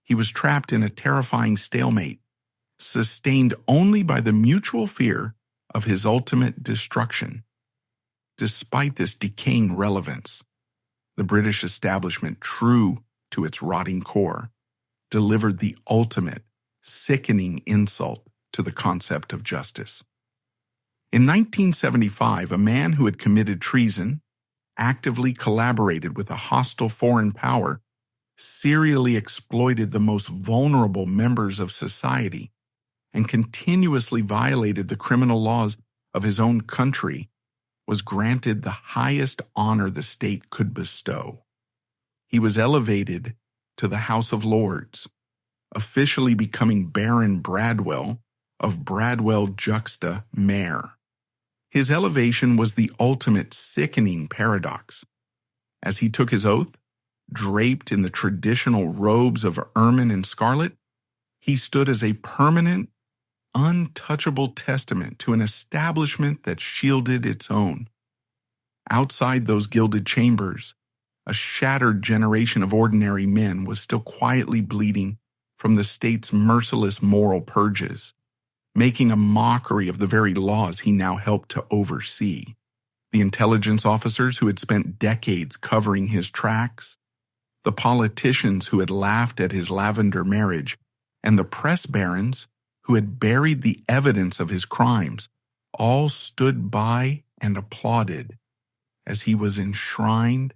He was trapped in a terrifying stalemate, sustained only by the mutual fear of his ultimate destruction. Despite this decaying relevance, the British establishment, true to its rotting core, delivered the ultimate, sickening insult to the concept of justice. In 1975, a man who had committed treason, actively collaborated with a hostile foreign power, serially exploited the most vulnerable members of society, and continuously violated the criminal laws of his own country, was granted the highest honor the state could bestow. He was elevated to the House of Lords, officially becoming Baron Bradwell of Bradwell Juxta Mayor. His elevation was the ultimate sickening paradox. As he took his oath, draped in the traditional robes of ermine and scarlet, he stood as a permanent, untouchable testament to an establishment that shielded its own. Outside those gilded chambers, a shattered generation of ordinary men was still quietly bleeding from the state's merciless moral purges, making a mockery of the very laws he now helped to oversee. The intelligence officers who had spent decades covering his tracks, the politicians who had laughed at his Lavender marriage, and the press barons who had buried the evidence of his crimes, all stood by and applauded as he was enshrined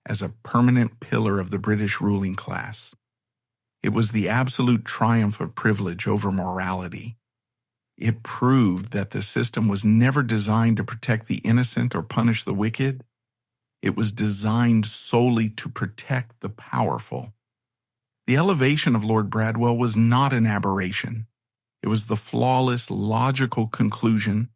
as a permanent pillar of the British ruling class. It was the absolute triumph of privilege over morality. It proved that the system was never designed to protect the innocent or punish the wicked. It was designed solely to protect the powerful. The elevation of Lord Bradwell was not an aberration. It was the flawless, logical conclusion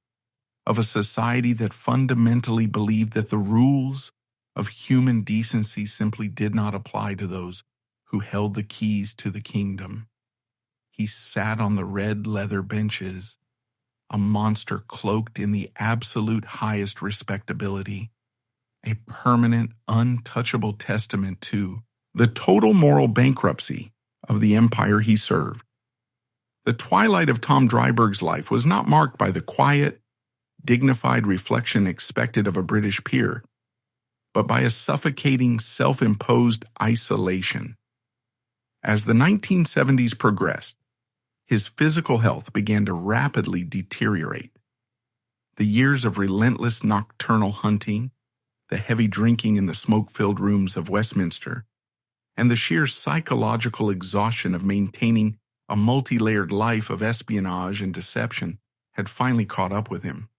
of a society that fundamentally believed that the rules of human decency simply did not apply to those who held the keys to the kingdom. He sat on the red leather benches, a monster cloaked in the absolute highest respectability, a permanent, untouchable testament to the total moral bankruptcy of the empire he served. The twilight of Tom Dryburgh's life was not marked by the quiet, dignified reflection expected of a British peer, but by a suffocating, self-imposed isolation. As the 1970s progressed, his physical health began to rapidly deteriorate. The years of relentless nocturnal hunting, the heavy drinking in the smoke-filled rooms of Westminster, and the sheer psychological exhaustion of maintaining a multi-layered life of espionage and deception had finally caught up with him.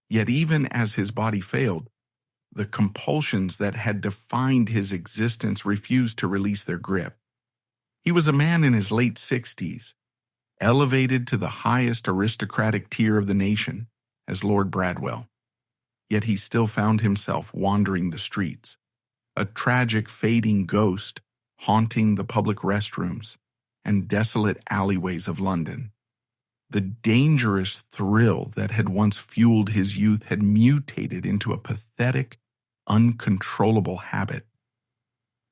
Yet even as his body failed, the compulsions that had defined his existence refused to release their grip. He was a man in his late 60s, elevated to the highest aristocratic tier of the nation as Lord Bradwell. Yet he still found himself wandering the streets, a tragic fading ghost haunting the public restrooms and desolate alleyways of London. The dangerous thrill that had once fueled his youth had mutated into a pathetic, uncontrollable habit.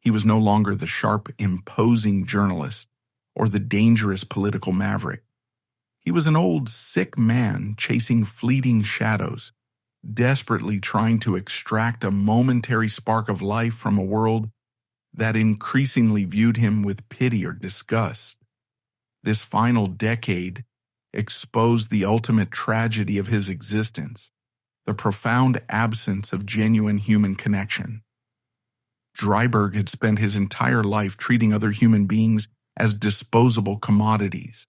He was no longer the sharp, imposing journalist or the dangerous political maverick. He was an old, sick man chasing fleeting shadows, desperately trying to extract a momentary spark of life from a world that increasingly viewed him with pity or disgust. This final decade exposed the ultimate tragedy of his existence, the profound absence of genuine human connection. Dryburgh had spent his entire life treating other human beings as disposable commodities.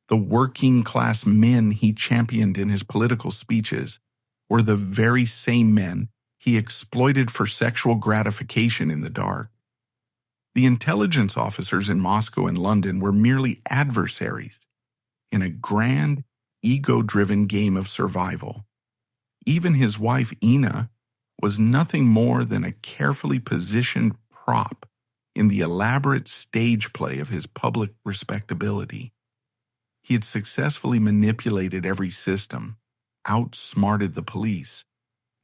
The working-class men he championed in his political speeches were the very same men he exploited for sexual gratification in the dark. The intelligence officers in Moscow and London were merely adversaries in a grand, ego-driven game of survival. Even his wife, Ina, was nothing more than a carefully positioned prop in the elaborate stage play of his public respectability. He had successfully manipulated every system, outsmarted the police,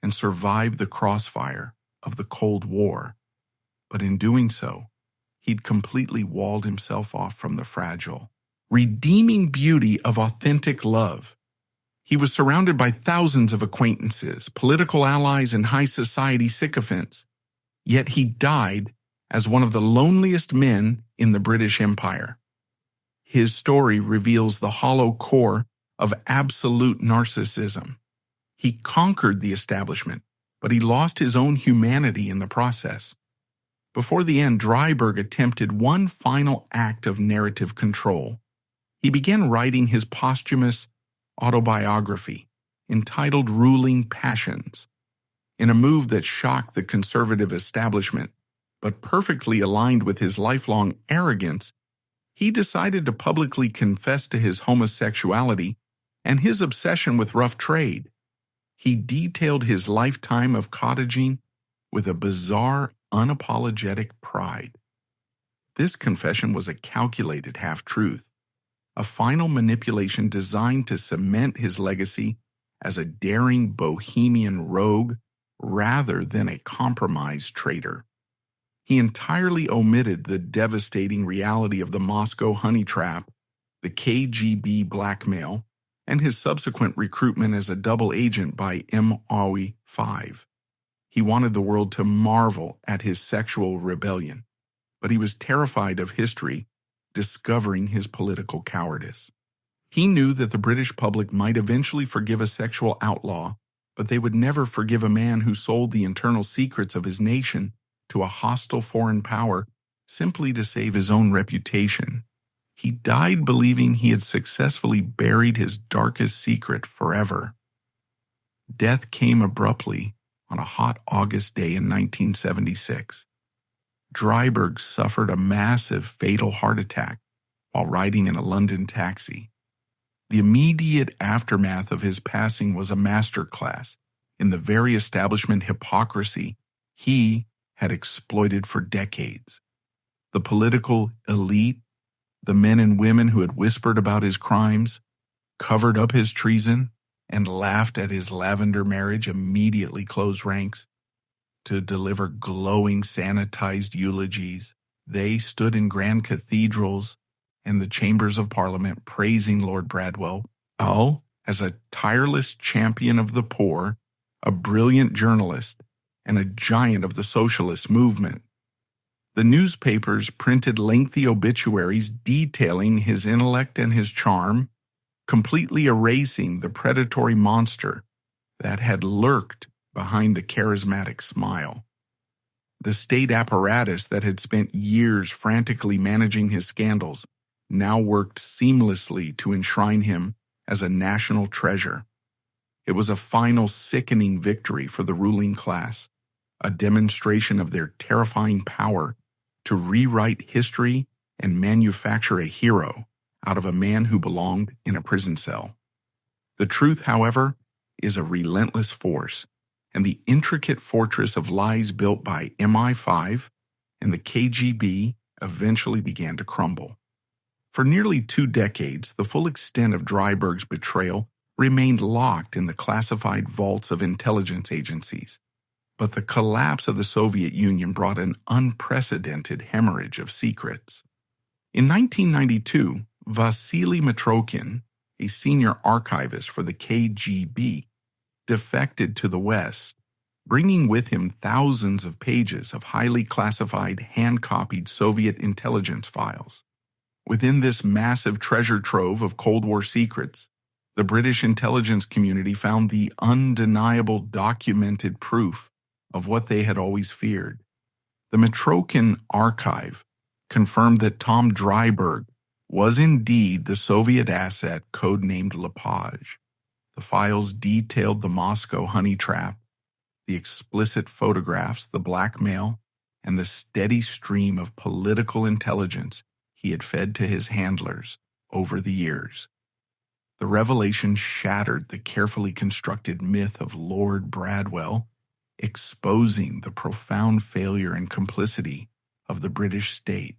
and survived the crossfire of the Cold War. But in doing so, he'd completely walled himself off from the fragile, redeeming beauty of authentic love. He was surrounded by thousands of acquaintances, political allies, and high society sycophants. Yet he died as one of the loneliest men in the British Empire. His story reveals the hollow core of absolute narcissism. He conquered the establishment, but he lost his own humanity in the process. Before the end, Dryburgh attempted one final act of narrative control. He began writing his posthumous autobiography, entitled Ruling Passions. In a move that shocked the conservative establishment, but perfectly aligned with his lifelong arrogance, he decided to publicly confess to his homosexuality and his obsession with rough trade. He detailed his lifetime of cottaging with a bizarre, unapologetic pride. This confession was a calculated half-truth, a final manipulation designed to cement his legacy as a daring bohemian rogue rather than a compromised traitor. He entirely omitted the devastating reality of the Moscow honey trap, the KGB blackmail, and his subsequent recruitment as a double agent by MI5. He wanted the world to marvel at his sexual rebellion, but he was terrified of history discovering his political cowardice. He knew that the British public might eventually forgive a sexual outlaw, but they would never forgive a man who sold the internal secrets of his nation to a hostile foreign power simply to save his own reputation. He died believing he had successfully buried his darkest secret forever. Death came abruptly on a hot August day in 1976. Dryburgh suffered a massive fatal heart attack while riding in a London taxi. The immediate aftermath of his passing was a masterclass in the very establishment hypocrisy he had exploited for decades. The political elite, the men and women who had whispered about his crimes, covered up his treason, and laughed at his Lavender marriage immediately closed ranks to deliver glowing sanitized eulogies. They stood in grand cathedrals and the chambers of Parliament praising Lord Bradwell, all as a tireless champion of the poor, a brilliant journalist, and a giant of the socialist movement. The newspapers printed lengthy obituaries detailing his intellect and his charm, completely erasing the predatory monster that had lurked behind the charismatic smile. The state apparatus that had spent years frantically managing his scandals now worked seamlessly to enshrine him as a national treasure. It was a final sickening victory for the ruling class, a demonstration of their terrifying power to rewrite history and manufacture a hero out of a man who belonged in a prison cell. The truth, however, is a relentless force, and the intricate fortress of lies built by MI5 and the KGB eventually began to crumble. For nearly 2 decades, the full extent of Dryburgh's betrayal remained locked in the classified vaults of intelligence agencies. But the collapse of the Soviet Union brought an unprecedented hemorrhage of secrets. In 1992, Vasily Mitrokhin, a senior archivist for the KGB, defected to the West, bringing with him thousands of pages of highly classified, hand-copied Soviet intelligence files. Within this massive treasure trove of Cold War secrets, the British intelligence community found the undeniable documented proof of what they had always feared. The Mitrokhin archive confirmed that Tom Dryburgh was indeed the Soviet asset codenamed Lepage. The files detailed the Moscow honey trap, the explicit photographs, the blackmail, and the steady stream of political intelligence he had fed to his handlers over the years. The revelation shattered the carefully constructed myth of Lord Bradwell, exposing the profound failure and complicity of the British state.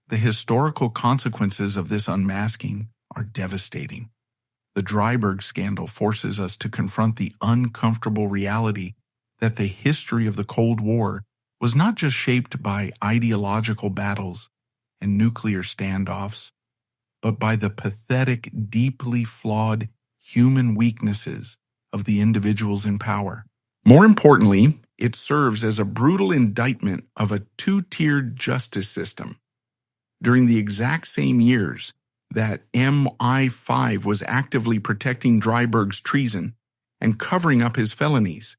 The historical consequences of this unmasking are devastating. The Dryburgh scandal forces us to confront the uncomfortable reality that the history of the Cold War was not just shaped by ideological battles and nuclear standoffs, but by the pathetic, deeply flawed human weaknesses of the individuals in power. More importantly, it serves as a brutal indictment of a two-tiered justice system. During the exact same years that MI5 was actively protecting Dryburgh's treason and covering up his felonies,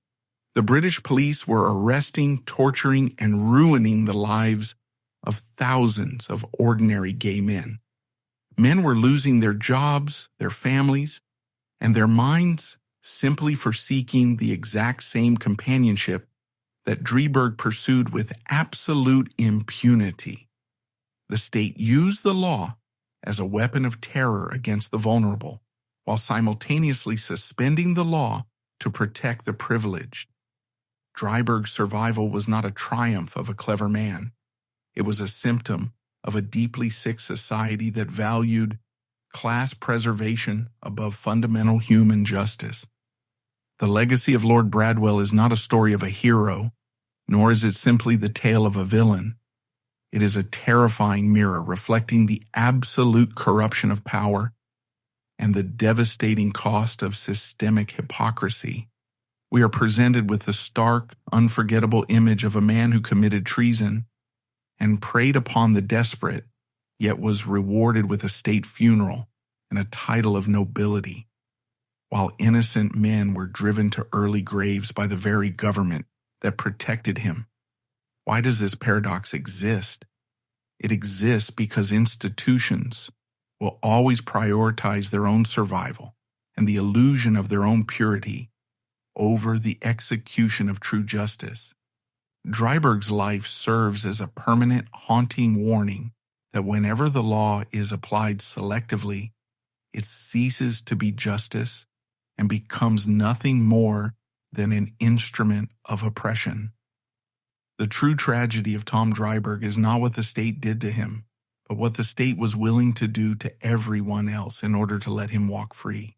the British police were arresting, torturing, and ruining the lives of thousands of ordinary gay men. Men were losing their jobs, their families, and their minds simply for seeking the exact same companionship that Dryburgh pursued with absolute impunity. The state used the law as a weapon of terror against the vulnerable, while simultaneously suspending the law to protect the privileged. Dryburgh's survival was not a triumph of a clever man. It was a symptom of a deeply sick society that valued class preservation above fundamental human justice. The legacy of Lord Bradwell is not a story of a hero, nor is it simply the tale of a villain. It is a terrifying mirror reflecting the absolute corruption of power and the devastating cost of systemic hypocrisy. We are presented with the stark, unforgettable image of a man who committed treason and preyed upon the desperate, yet was rewarded with a state funeral and a title of nobility, while innocent men were driven to early graves by the very government that protected him. Why does this paradox exist? It exists because institutions will always prioritize their own survival and the illusion of their own purity over the execution of true justice. Dryburgh's life serves as a permanent, haunting warning that whenever the law is applied selectively, it ceases to be justice and becomes nothing more than an instrument of oppression. The true tragedy of Tom Dryburgh is not what the state did to him, but what the state was willing to do to everyone else in order to let him walk free.